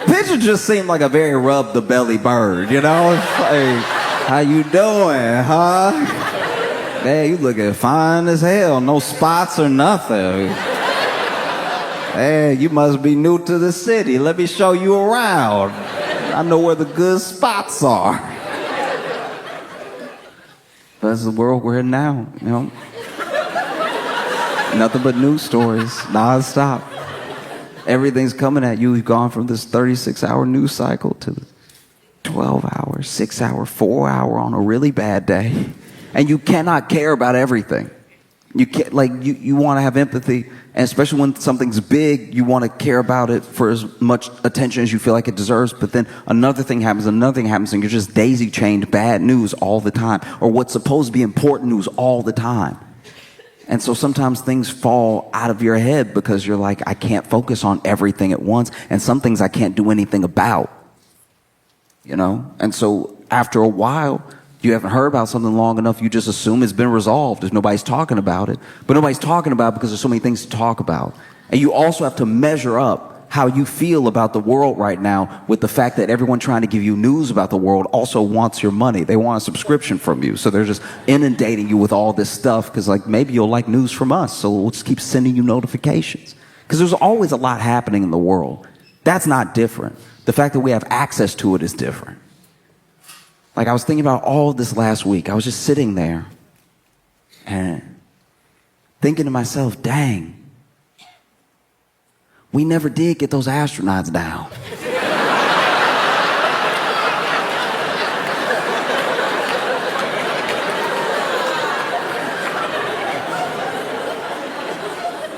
Pigeon just seemed like a very rub the belly bird, It's like, how you doing, huh? Hey, you looking fine as hell, no spots or nothing. Hey, you must be new to the city. Let me show you around. I know where the good spots are. That's the world we're in now, Nothing but news stories, non-stop. Everything's coming at you. We've gone from this 36-hour news cycle to the 12-hour, 6-hour, 4-hour on a really bad day. And you cannot care about everything. You can't, you want to have empathy, and especially when something's big, you want to care about it for as much attention as you feel like it deserves. But then another thing happens, and you're just daisy-chained bad news all the time, or what's supposed to be important news all the time. And so sometimes things fall out of your head because you're like, I can't focus on everything at once, and some things I can't do anything about. And so after a while, you haven't heard about something long enough, you just assume it's been resolved if nobody's talking about it. But nobody's talking about it because there's so many things to talk about. And you also have to measure up how you feel about the world right now with the fact that everyone trying to give you news about the world also wants your money. They want a subscription from you. So they're just inundating you with all this stuff because maybe you'll like news from us. So we'll just keep sending you notifications. Because there's always a lot happening in the world. That's not different. The fact that we have access to it is different. I was thinking about all of this last week. I was just sitting there and thinking to myself, dang, we never did get those astronauts down.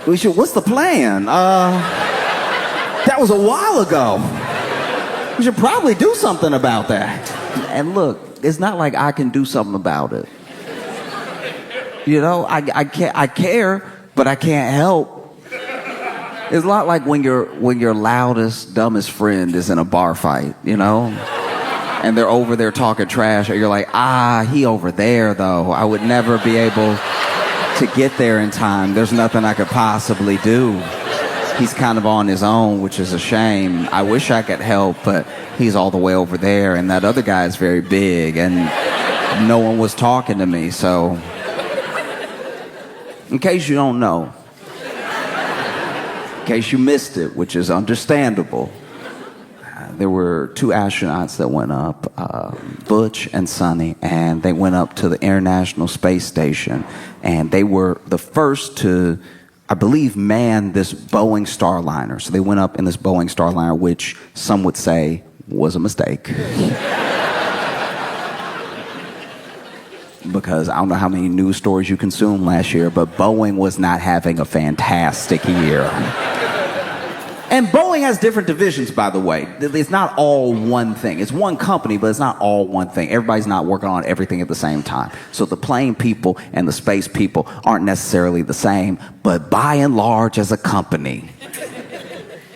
What's the plan? That was a while ago. We should probably do something about that. And look, it's not like I can do something about it. You know, I care, but I can't help. It's a lot like when your loudest, dumbest friend is in a bar fight, you know? And they're over there talking trash, or you're like, he over there, though. I would never be able to get there in time. There's nothing I could possibly do. He's kind of on his own, which is a shame. I wish I could help, but he's all the way over there, and that other guy is very big, and no one was talking to me, so... In case you don't know, in case you missed it, which is understandable, there were 2 astronauts that went up, Butch and Sonny, and they went up to the International Space Station, and they were the first to, I believe, man this Boeing Starliner. So they went up in this Boeing Starliner, which some would say was a mistake. Because I don't know how many news stories you consumed last year, but Boeing was not having a fantastic year. And Boeing has different divisions, by the way. It's not all one thing. It's one company, but it's not all one thing. Everybody's not working on everything at the same time. So the plane people and the space people aren't necessarily the same, but by and large, as a company,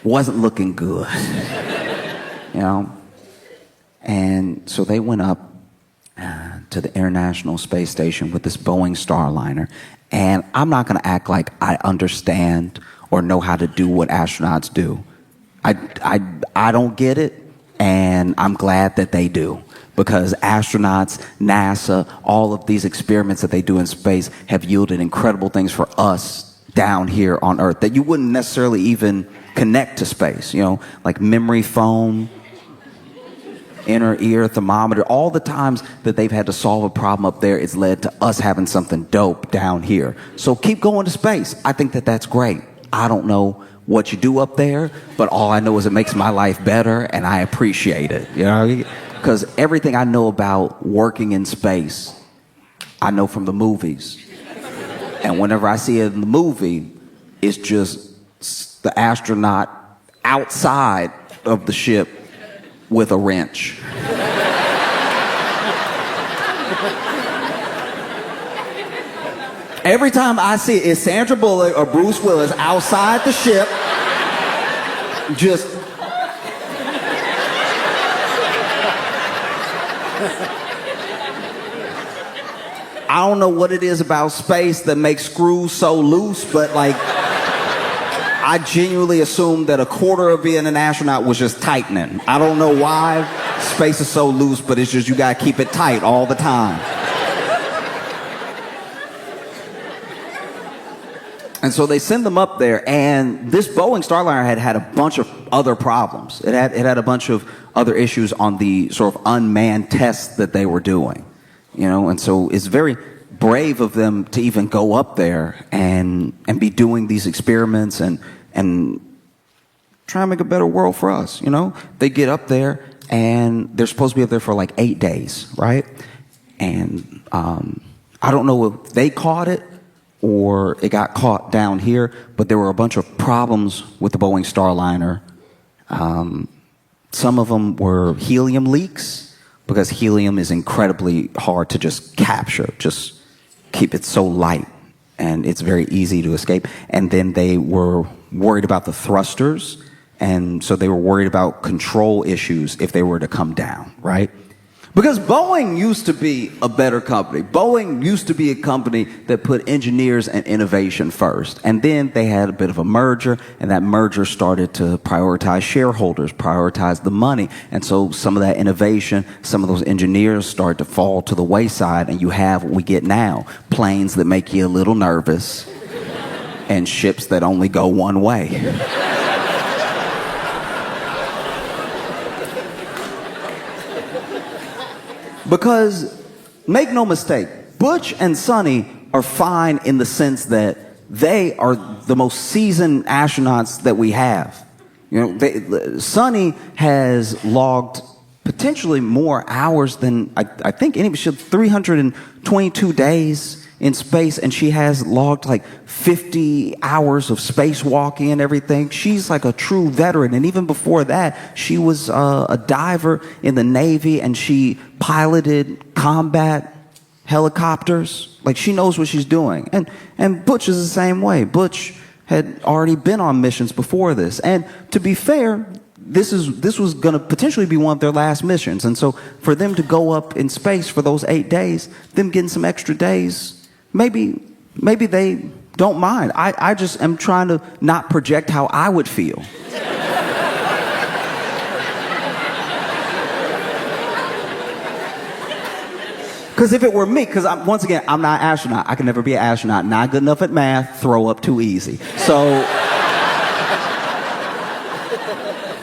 wasn't looking good. You know? And so they went up to the International Space Station with this Boeing Starliner. And I'm not going to act like I understand or know how to do what astronauts do. I don't get it, and I'm glad that they do. Because astronauts, NASA, all of these experiments that they do in space have yielded incredible things for us down here on Earth that you wouldn't necessarily even connect to space. You know, like memory foam, inner ear thermometer, all the times that they've had to solve a problem up there, it's led to us having something dope down here. So keep going to space. I think that that's great. I don't know what you do up there, but all I know is it makes my life better, and I appreciate it. You know, because everything I know about working in space, I know from the movies. And whenever I see it in the movie, it's just the astronaut outside of the ship with a wrench. Every time I see it, it's Sandra Bullock or Bruce Willis outside the ship, just... I don't know what it is about space that makes screws so loose, but like, I genuinely assumed that a quarter of being an astronaut was just tightening. I don't know why space is so loose, but it's just you gotta keep it tight all the time. And so they send them up there, and this Boeing Starliner had a bunch of other problems. It had a bunch of other issues on the sort of unmanned tests that they were doing. You know, and so it's very brave of them to even go up there and be doing these experiments and try to make a better world for us, you know? They get up there, and they're supposed to be up there for like 8 days, right? And I don't know if they caught it or it got caught down here, but there were a bunch of problems with the Boeing Starliner. Some of them were helium leaks, because helium is incredibly hard to just capture, just keep it so light, and it's very easy to escape. And then they were worried about the thrusters, and so they were worried about control issues if they were to come down, right? Because Boeing used to be a better company. Boeing used to be a company that put engineers and innovation first. And then they had a bit of a merger, and that merger started to prioritize shareholders, prioritize the money. And so some of that innovation, some of those engineers started to fall to the wayside, and you have what we get now, planes that make you a little nervous and ships that only go one way. Because, make no mistake, Butch and Sonny are fine in the sense that they are the most seasoned astronauts that we have. You know, Sonny has logged potentially more hours than I think any 322 days in space, and she has logged like 50 hours of spacewalking and everything. She's like a true veteran. And even before that, she was a diver in the Navy, and she piloted combat helicopters. Like, she knows what she's doing. And Butch is the same way. Butch had already been on missions before this. And to be fair, this was going to potentially be one of their last missions. And so for them to go up in space for those 8 days, them getting some extra days, maybe they don't mind. I just am trying to not project how I would feel. Because if it were me, because once again, I'm not an astronaut. I can never be an astronaut. Not good enough at math, throw up too easy. So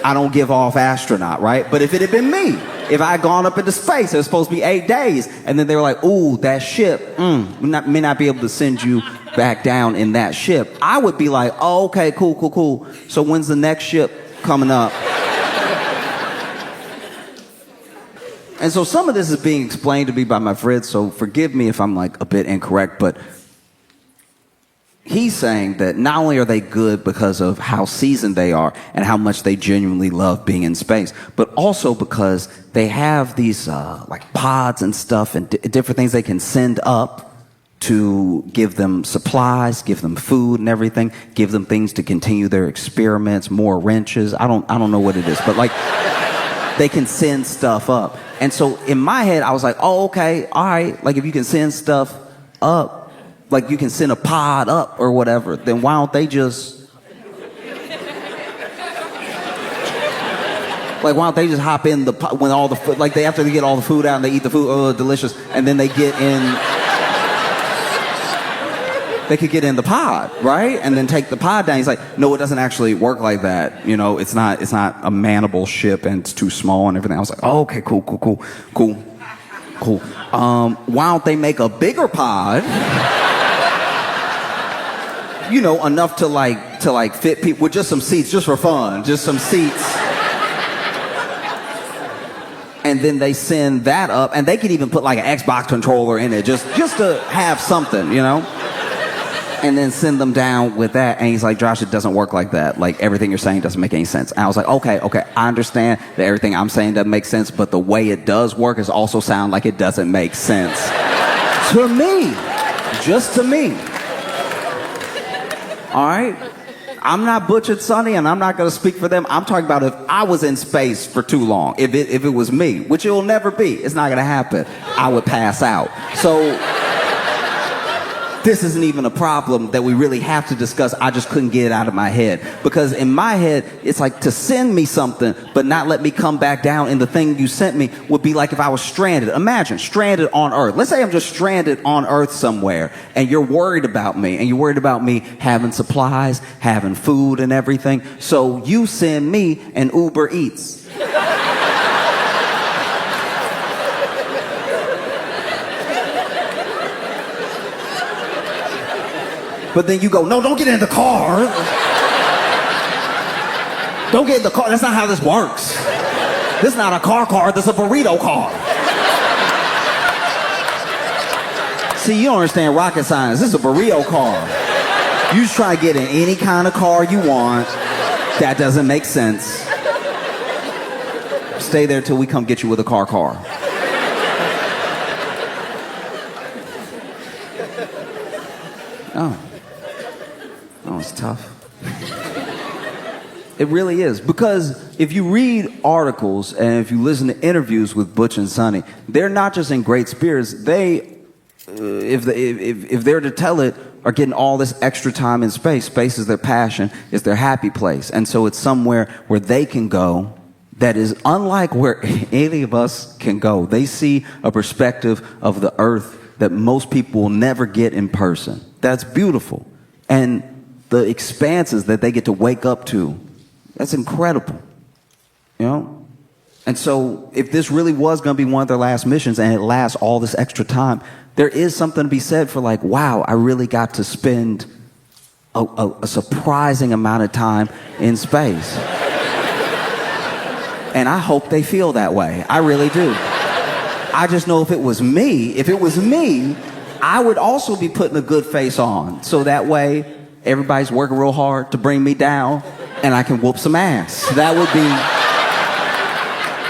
I don't give off astronaut, right? But if it had been me, if I had gone up into space, it was supposed to be 8 days, and then they were like, ooh, that ship, may not be able to send you back down in that ship. I would be like, oh, okay, cool. So when's the next ship coming up? And so some of this is being explained to me by my friend, so forgive me if I'm like a bit incorrect, but he's saying that not only are they good because of how seasoned they are and how much they genuinely love being in space, but also because they have these like pods and stuff and different things they can send up to give them supplies, give them food and everything, give them things to continue their experiments, more wrenches. I don't know what it is, but like they can send stuff up. And so in my head, I was like, oh, okay, all right. Like if you can send stuff up, like you can send a pod up or whatever, then why don't they just, like why don't they just hop in the pod when all the food, like after they get all the food out and they eat the food, oh, delicious, and then they get in, they could get in the pod, right? And then take the pod down. He's like, no, it doesn't actually work like that. You know, it's not a manable ship and it's too small and everything. I was like, oh, okay, cool. Why don't they make a bigger pod? You know, enough to like fit people with just some seats, just for fun, just some seats. And then they send that up, and they could even put like an Xbox controller in it, just to have something, you know? And then send them down with that. And he's like, Josh, it doesn't work like that. Like, everything you're saying doesn't make any sense. And I was like, okay, I understand that everything I'm saying doesn't make sense, but the way it does work is also sound like it doesn't make sense. To me. Just to me. All right? I'm not Butch and Sonny, and I'm not going to speak for them. I'm talking about if I was in space for too long, if it was me, which it will never be. It's not going to happen. I would pass out. So this isn't even a problem that we really have to discuss. I just couldn't get it out of my head. Because in my head, it's like to send me something, but not let me come back down in the thing you sent me would be like if I was stranded. Imagine, stranded on Earth. Let's say I'm just stranded on Earth somewhere, and you're worried about me, and you're worried about me having supplies, having food and everything. So you send me an Uber Eats. But then you go, no, don't get in the car. Don't get in the car. That's not how this works. This is not a car. This is a burrito car. See, you don't understand rocket science. This is a burrito car. You just try to get in any kind of car you want. That doesn't make sense. Stay there till we come get you with a car. Oh, it's tough. It really is. Because if you read articles and if you listen to interviews with Butch and Sonny, they're not just in great spirits. They, if they're to tell it, are getting all this extra time in space. Space is their passion, it's their happy place. And so it's somewhere where they can go that is unlike where any of us can go. They see a perspective of the Earth that most people will never get in person. That's beautiful. And the expanses that they get to wake up to, that's incredible, you know? And so if this really was going to be one of their last missions and it lasts all this extra time, there is something to be said for like, wow, I really got to spend a surprising amount of time in space. And I hope they feel that way. I really do. I just know if it was me, I would also be putting a good face on. So that way, everybody's working real hard to bring me down, and I can whoop some ass. That would be...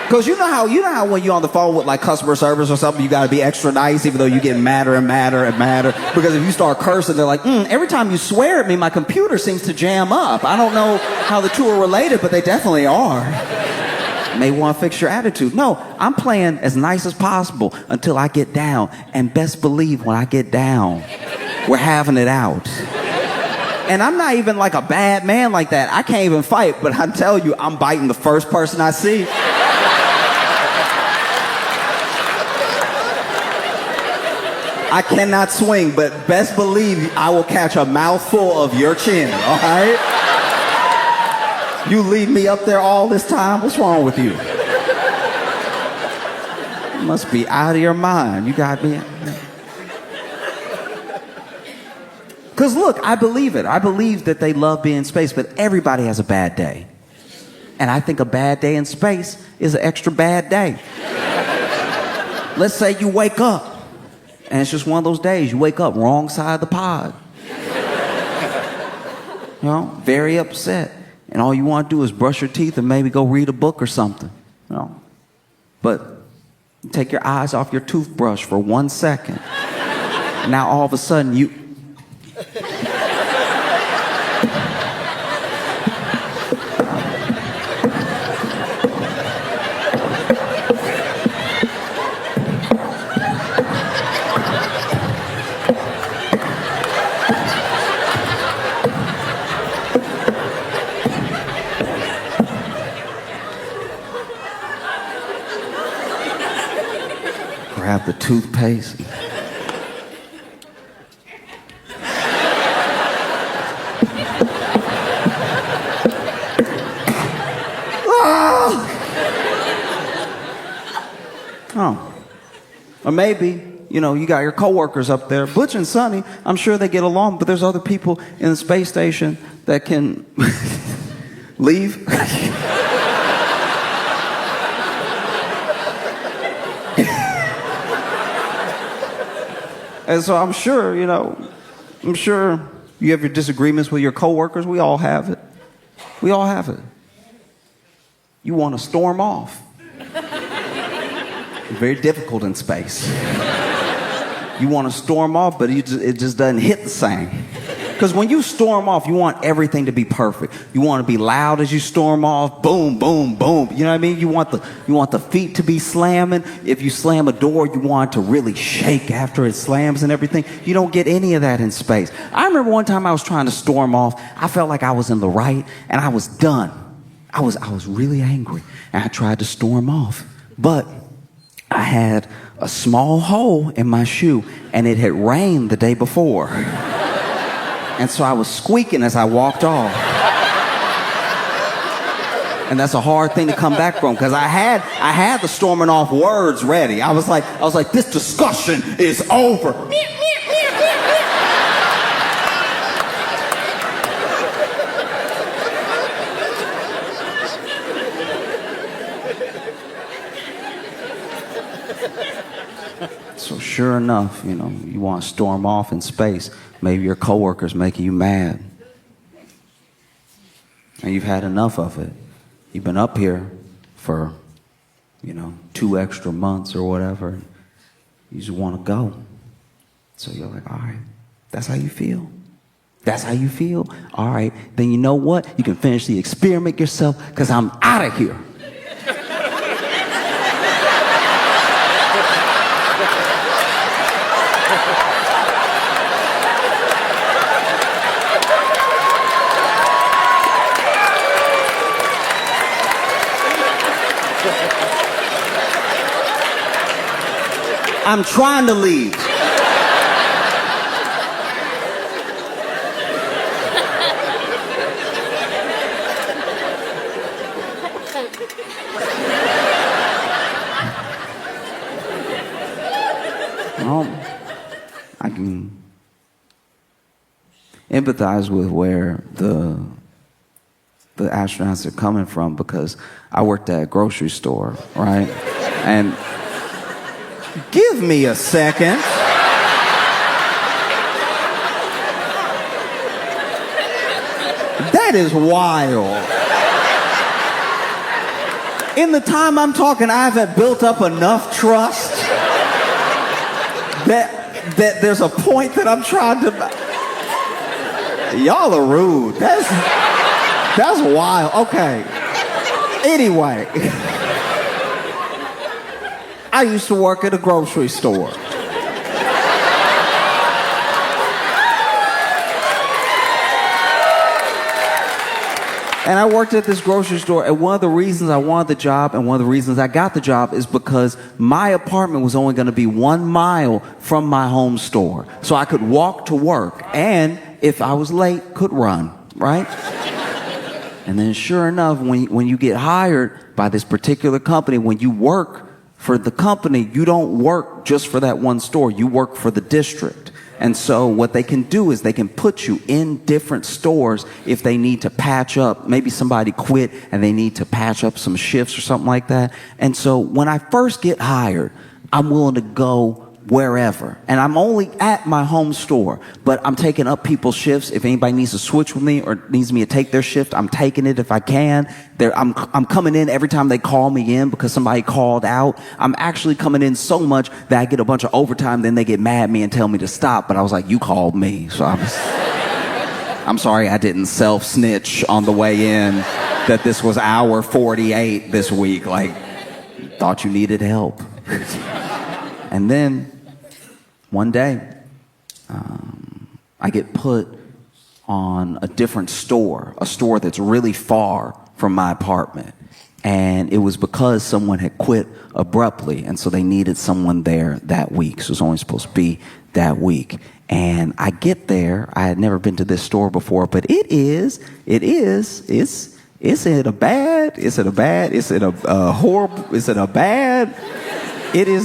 Because you know how when you're on the phone with like customer service or something, you got to be extra nice even though you get madder and madder and madder. Because if you start cursing, they're like, every time you swear at me, my computer seems to jam up. I don't know how the two are related, but they definitely are. May want to fix your attitude. No, I'm playing as nice as possible until I get down. And best believe when I get down, we're having it out. And I'm not even like a bad man like that. I can't even fight, but I tell you, I'm biting the first person I see. I cannot swing, but best believe I will catch a mouthful of your chin, all right? You leave me up there all this time? What's wrong with you? You must be out of your mind. You got me. Because look, I believe it. I believe that they love being in space, but everybody has a bad day. And I think a bad day in space is an extra bad day. Let's say you wake up. And it's just one of those days. You wake up wrong side of the pod. You know, very upset. And all you want to do is brush your teeth and maybe go read a book or something. You know. But take your eyes off your toothbrush for 1 second. Now all of a sudden you... Grab the toothpaste. Oh. Or maybe, you know, you got your coworkers up there. Butch and Sonny, I'm sure they get along, but there's other people in the space station that can leave. And so I'm sure you have your disagreements with your coworkers. We all have it. We all have it. You want to storm off. Very difficult in space. You want to storm off, but it just doesn't hit the same. Because when you storm off, you want everything to be perfect. You want to be loud as you storm off. Boom, boom, boom. You know what I mean? You want the feet to be slamming. If you slam a door, you want it to really shake after it slams and everything. You don't get any of that in space. I remember one time I was trying to storm off. I felt like I was in the right, and I was done. I was really angry, and I tried to storm off. But I had a small hole in my shoe, and it had rained the day before. And so I was squeaking as I walked off. And that's a hard thing to come back from, because I had the storming off words ready. I was like, this discussion is over. So sure enough, you know, you want to storm off in space. Maybe your coworker's making you mad. And you've had enough of it. You've been up here for, 2 extra months or whatever. You just want to go. So you're like, all right, that's how you feel. That's how you feel? All right, then you know what? You can finish the experiment yourself, because I'm out of here. I'm trying to leave. Well, I can empathize with where the astronauts are coming from, because I worked at a grocery store, right? And give me a second. That is wild. In the time I'm talking, I haven't built up enough trust that there's a point that I'm trying to... Y'all are rude. That's wild. Okay. Anyway. I used to work at a grocery store. And I worked at this grocery store, and one of the reasons I wanted the job and one of the reasons I got the job is because my apartment was only going to be 1 mile from my home store. So I could walk to work, and if I was late, could run, right? And then sure enough, when you get hired by this particular company, when you work for the company, you don't work just for that one store, you work for the district. And so what they can do is they can put you in different stores if they need to patch up. Maybe somebody quit and they need to patch up some shifts or something like that. And so when I first get hired, I'm willing to go wherever. And I'm only at my home store, but I'm taking up people's shifts. If anybody needs to switch with me or needs me to take their shift, I'm taking it if I can. I'm coming in every time they call me in because somebody called out. I'm actually coming in so much that I get a bunch of overtime, then they get mad at me and tell me to stop. But I was like, you called me. So I'm sorry I didn't self-snitch on the way in that this was hour 48 this week. Like, thought you needed help. And then one day, I get put on a different store, a store that's really far from my apartment. And it was because someone had quit abruptly, and so they needed someone there that week. So it was only supposed to be that week. And I get there. I had never been to this store before, but it's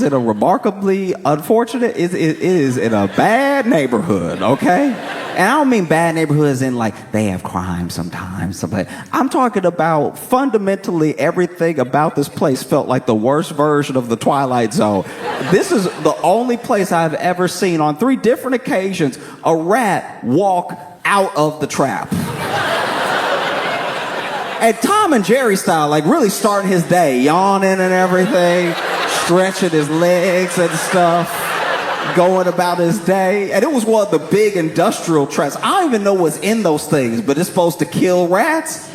in a remarkably unfortunate, it is in a bad neighborhood, okay? And I don't mean bad neighborhoods in like they have crime sometimes. I'm talking about fundamentally everything about this place felt like the worst version of the Twilight Zone. This is the only place I've ever seen on 3 different occasions a rat walk out of the trap. And Tom and Jerry style, like really starting his day, yawning and everything, stretching his legs and stuff, going about his day. And it was one of the big industrial traps. I don't even know what's in those things, but it's supposed to kill rats.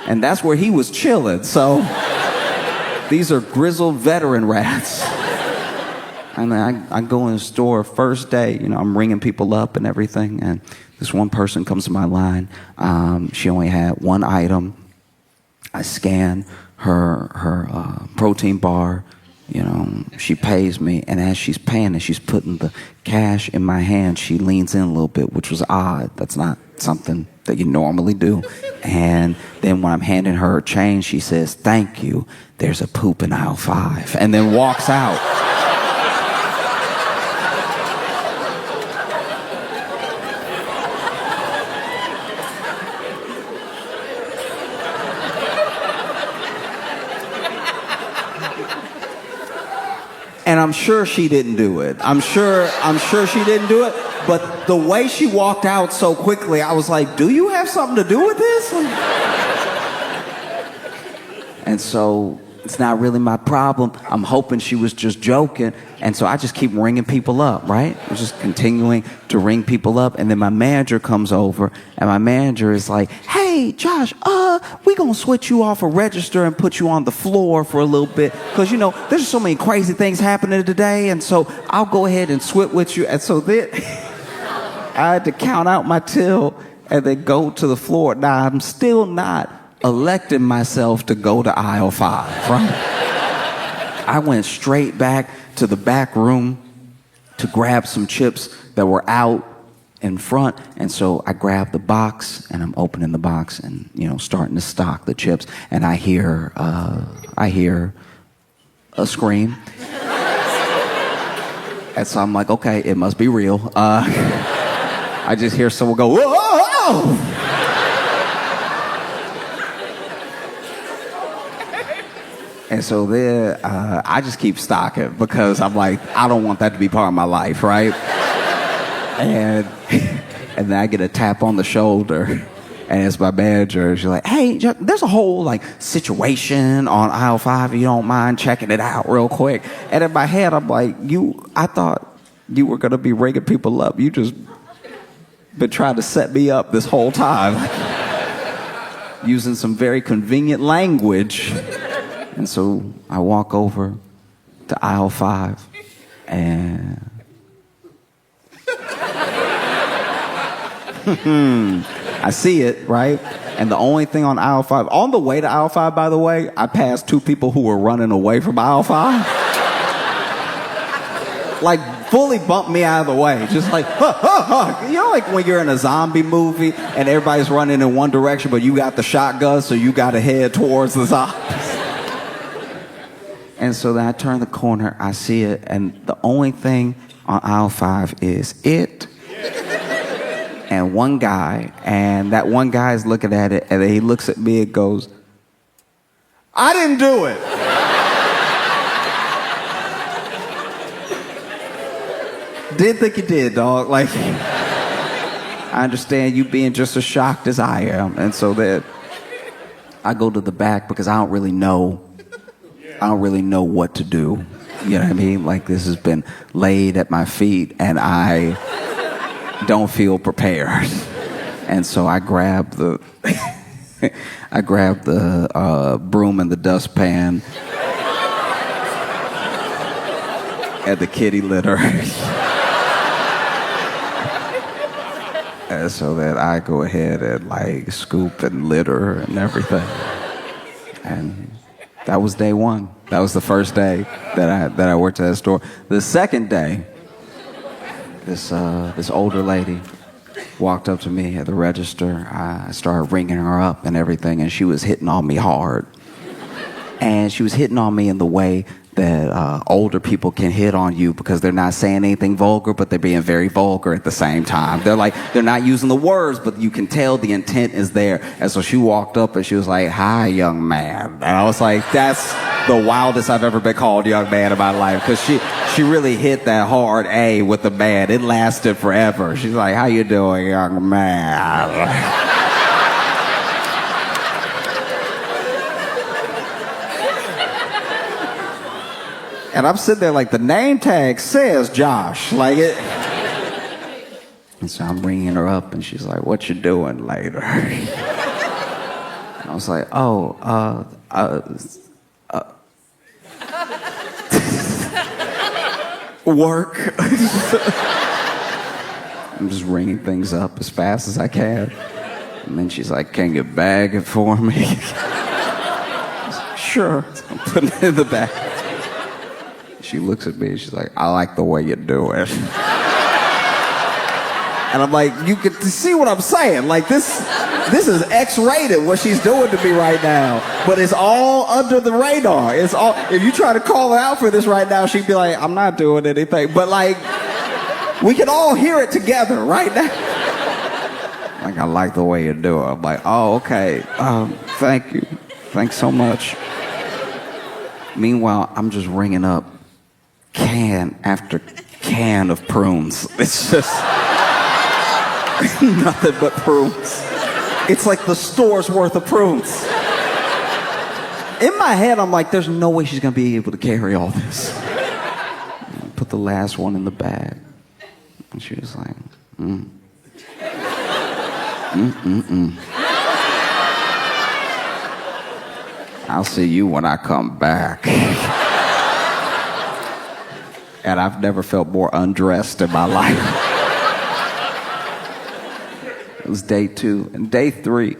And that's where he was chilling. So these are grizzled veteran rats. And I go in the store first day, I'm ringing people up and everything. And this one person comes to my line. She only had one item. I scan her protein bar. She pays me, and as she's paying and she's putting the cash in my hand, she leans in a little bit, which was odd. That's not something that you normally do. And then when I'm handing her change, she says, "Thank you. There's a poop in aisle 5," and then walks out. And I'm sure she didn't do it. I'm sure she didn't do it. But the way she walked out so quickly, I was like, do you have something to do with this? And so it's not really my problem. I'm hoping she was just joking. And so I just keep ringing people up, right? I'm just continuing to ring people up. And then my manager comes over, and my manager is like, "Hey, Josh, we gonna switch you off a register and put you on the floor for a little bit. Because, there's so many crazy things happening today. And so I'll go ahead and switch with you." And so then I had to count out my till and then go to the floor. Now, I'm still not electing myself to go to aisle 5, right? I went straight back to the back room to grab some chips that were out in front. And so I grabbed the box, and I'm opening the box and, starting to stock the chips. And I hear a scream. And so I'm like, okay, it must be real. I just hear someone go, "Whoa, whoa, whoa!" And so then I just keep stocking because I'm like, I don't want that to be part of my life, right? And then I get a tap on the shoulder, And it's my manager. She's like, hey, there's a whole like situation on aisle 5. If you don't mind checking it out real quick. And in my head, I'm like, I thought you were going to be ringing people up. You just been trying to set me up this whole time. Using some very convenient language. And so I walk over to aisle 5 and I see it, right? And the only thing on aisle 5, on the way to aisle 5, by the way, I passed 2 people who were running away from aisle 5. Like, fully bumped me out of the way. Just like, huh, huh, huh. You know, like when you're in a zombie movie and everybody's running in one direction, but you got the shotgun, so you got to head towards the zombies. And so then I turn the corner, I see it, and the only thing on aisle 5 is it and one guy. And that one guy is looking at it, and then he looks at me and goes, I didn't do it. Didn't think you did, dog. Like, I understand you being just as shocked as I am. And so then I go to the back because I don't really know what to do. You know what I mean? Like, this has been laid at my feet and I don't feel prepared. And so I grab the broom and the dustpan and the kitty litter. And so that I go ahead and like scoop and litter and everything. And that was day 1. That was the first day that I worked at that store. The second day, this older lady walked up to me at the register. I started ringing her up and everything, and she was hitting on me hard. And she was hitting on me in the way that older people can hit on you because they're not saying anything vulgar, but they're being very vulgar at the same time. They're not using the words, but you can tell the intent is there. And so she walked up and she was like, hi, young man. And I was like, that's the wildest I've ever been called young man in my life, because she really hit that hard A with the man. It lasted forever. She's like, how you doing, young man? And I'm sitting there like the name tag says Josh. Like it. And so I'm ringing her up and she's like, what you doing later? And I was like, work. I'm just ringing things up as fast as I can. And then she's like, can you bag it for me? Sure. So I'm putting it in the bag. She looks at me and she's like, I like the way you do it. And I'm like, you can see what I'm saying. Like, this is X-rated, what she's doing to me right now. But it's all under the radar. It's all, if you try to call her out for this right now, she'd be like, I'm not doing anything. But like, we can all hear it together right now. Like, I like the way you do it. I'm like, oh, okay. Thank you. Thanks so much. Meanwhile, I'm just ringing up can after can of prunes. It's just nothing but prunes. It's like the store's worth of prunes. In my head, I'm like, there's no way she's gonna be able to carry all this. I put the last one in the bag. And she was like, I'll see you when I come back. And I've never felt more undressed in my life. It was day 2. And day 3,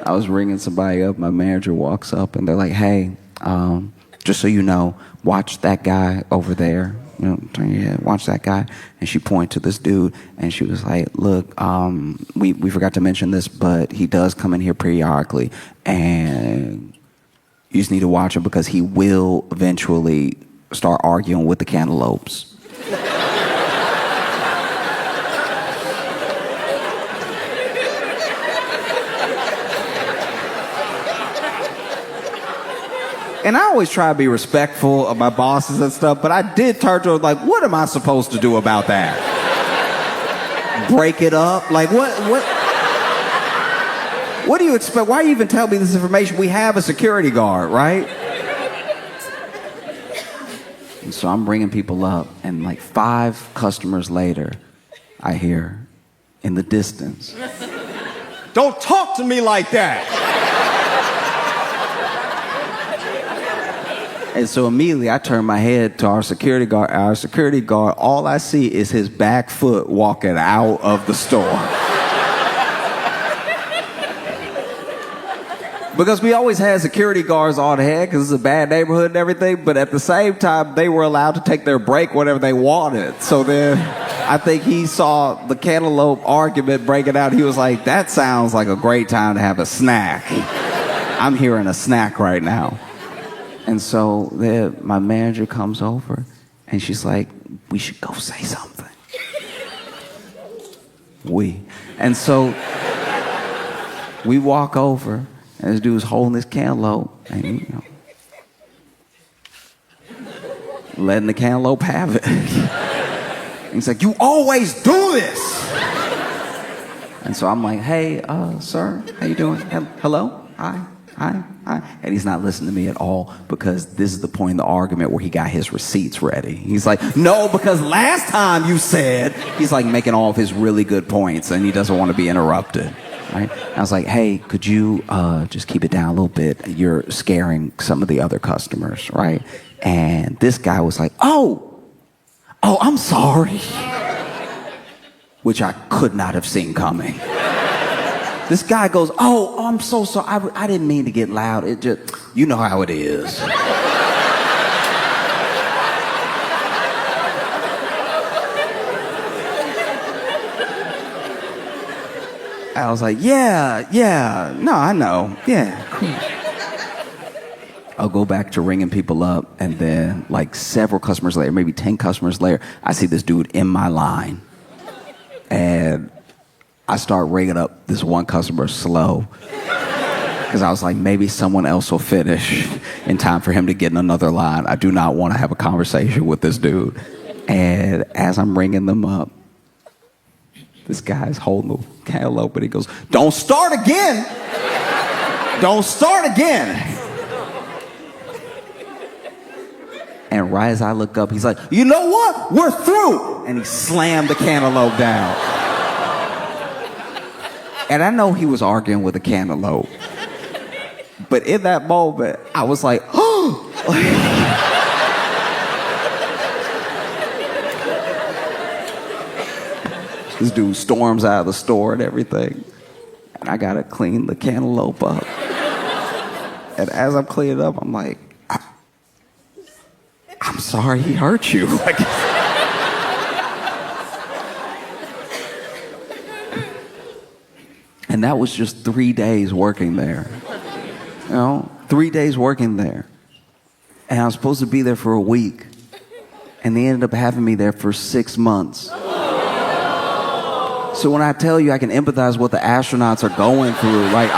I was ringing somebody up. My manager walks up and they're like, hey, just so you know, watch that guy over there. You know, turn your head, watch that guy. And she pointed to this dude and she was like, look, we forgot to mention this, but he does come in here periodically. And you just need to watch him because he will eventually start arguing with the cantaloupes. And I always try to be respectful of my bosses and stuff, but I did turn to her like, what am I supposed to do about that? Break it up? Like, what? What do you expect? Why you even tell me this information? We have a security guard, right? And so I'm bringing people up, and like 5 customers later, I hear in the distance, Don't talk to me like that. and so immediately I turn my head to our security guard. Our security guard, all I see is his back foot walking out of the store. Because we always had security guards on hand because it's a bad neighborhood and everything, but at the same time, they were allowed to take their break whenever they wanted. So then I think he saw the cantaloupe argument breaking out. He was like, that sounds like a great time to have a snack. I'm hearing a snack right now. And so then my manager comes over and she's like, we should go say something. And so we walk over. And this dude's holding this cantaloupe and, you know, letting the cantaloupe have it. And he's like, you always do this. And so I'm like, hey, sir, how you doing? Hello? Hi. And he's not listening to me at all because this is the point in the argument where he got his receipts ready. He's like, no, because last time you said, he's like making all of his really good points and he doesn't want to be interrupted. Right? I was like, hey, could you just keep it down a little bit? You're scaring some of the other customers, right? And this guy was like, oh, I'm sorry. Which I could not have seen coming. This guy goes, oh, I'm so sorry. I didn't mean to get loud. It just, you know how it is. I was like, yeah, no, I know, yeah, cool. I'll go back to ringing people up, and then like several customers later, maybe 10 customers later, I see this dude in my line, and I start ringing up this one customer slow, because I was like, maybe someone else will finish in time for him to get in another line. I do not want to have a conversation with this dude. And as I'm ringing them up, this guy's holding the cantaloupe and he goes, don't start again. Don't start again. And right as I look up, he's like, you know what? We're through. And he slammed the cantaloupe down. And I know he was arguing with a cantaloupe. But in that moment, I was like, oh. This dude storms out of the store and everything. And I gotta clean the cantaloupe up. And as I'm cleaning it up, I'm like, I'm sorry he hurt you. And that was just 3 days working there. You know, 3 days working there. And I was supposed to be there for a week. And they ended up having me there for 6 months. So when I tell you I can empathize with what the astronauts are going through, like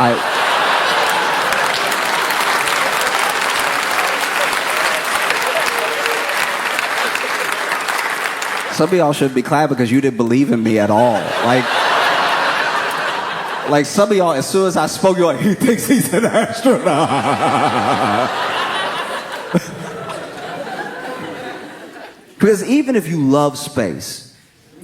some of y'all should be clapping because you didn't believe in me at all. Like some of y'all, as soon as I spoke, you're like, he thinks he's an astronaut. Because even if you love space,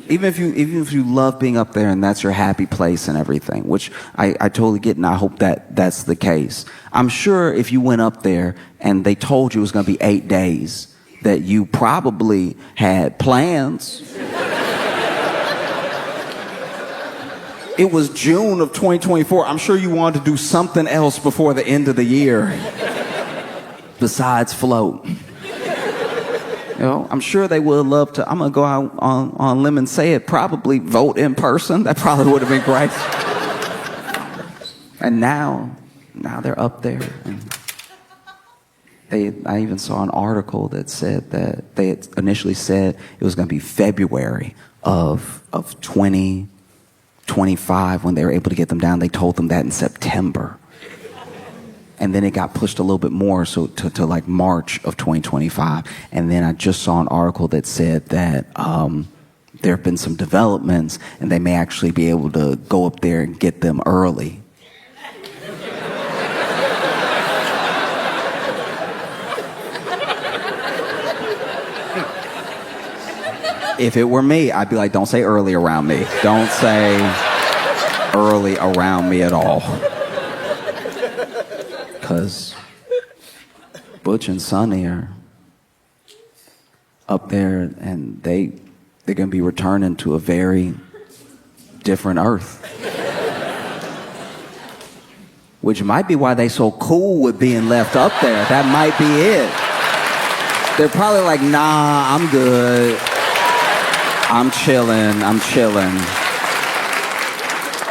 even if you love being up there and that's your happy place and everything, which I totally get, and I hope that that's the case. I'm sure if you went up there and they told you it was going to be 8 days, that you probably had plans. It was June of 2024. I'm sure you wanted to do something else before the end of the year besides float. You know, I'm sure they would love to. I'm going to go out on limb and say it. Probably vote in person. That probably would have been great. And now they're up there. And I even saw an article that said that they had initially said it was going to be February of 2025 when they were able to get them down. They told them that in September. And then it got pushed a little bit more, so to like March of 2025. And then I just saw an article that said that there have been some developments, and they may actually be able to go up there and get them early. If it were me, I'd be like, don't say early around me. Don't say early around me at all. Because Butch and Sonny are up there, and they're going to be returning to a very different Earth. Which might be why they so cool with being left up there. That might be it. They're probably like, nah, I'm good. I'm chilling.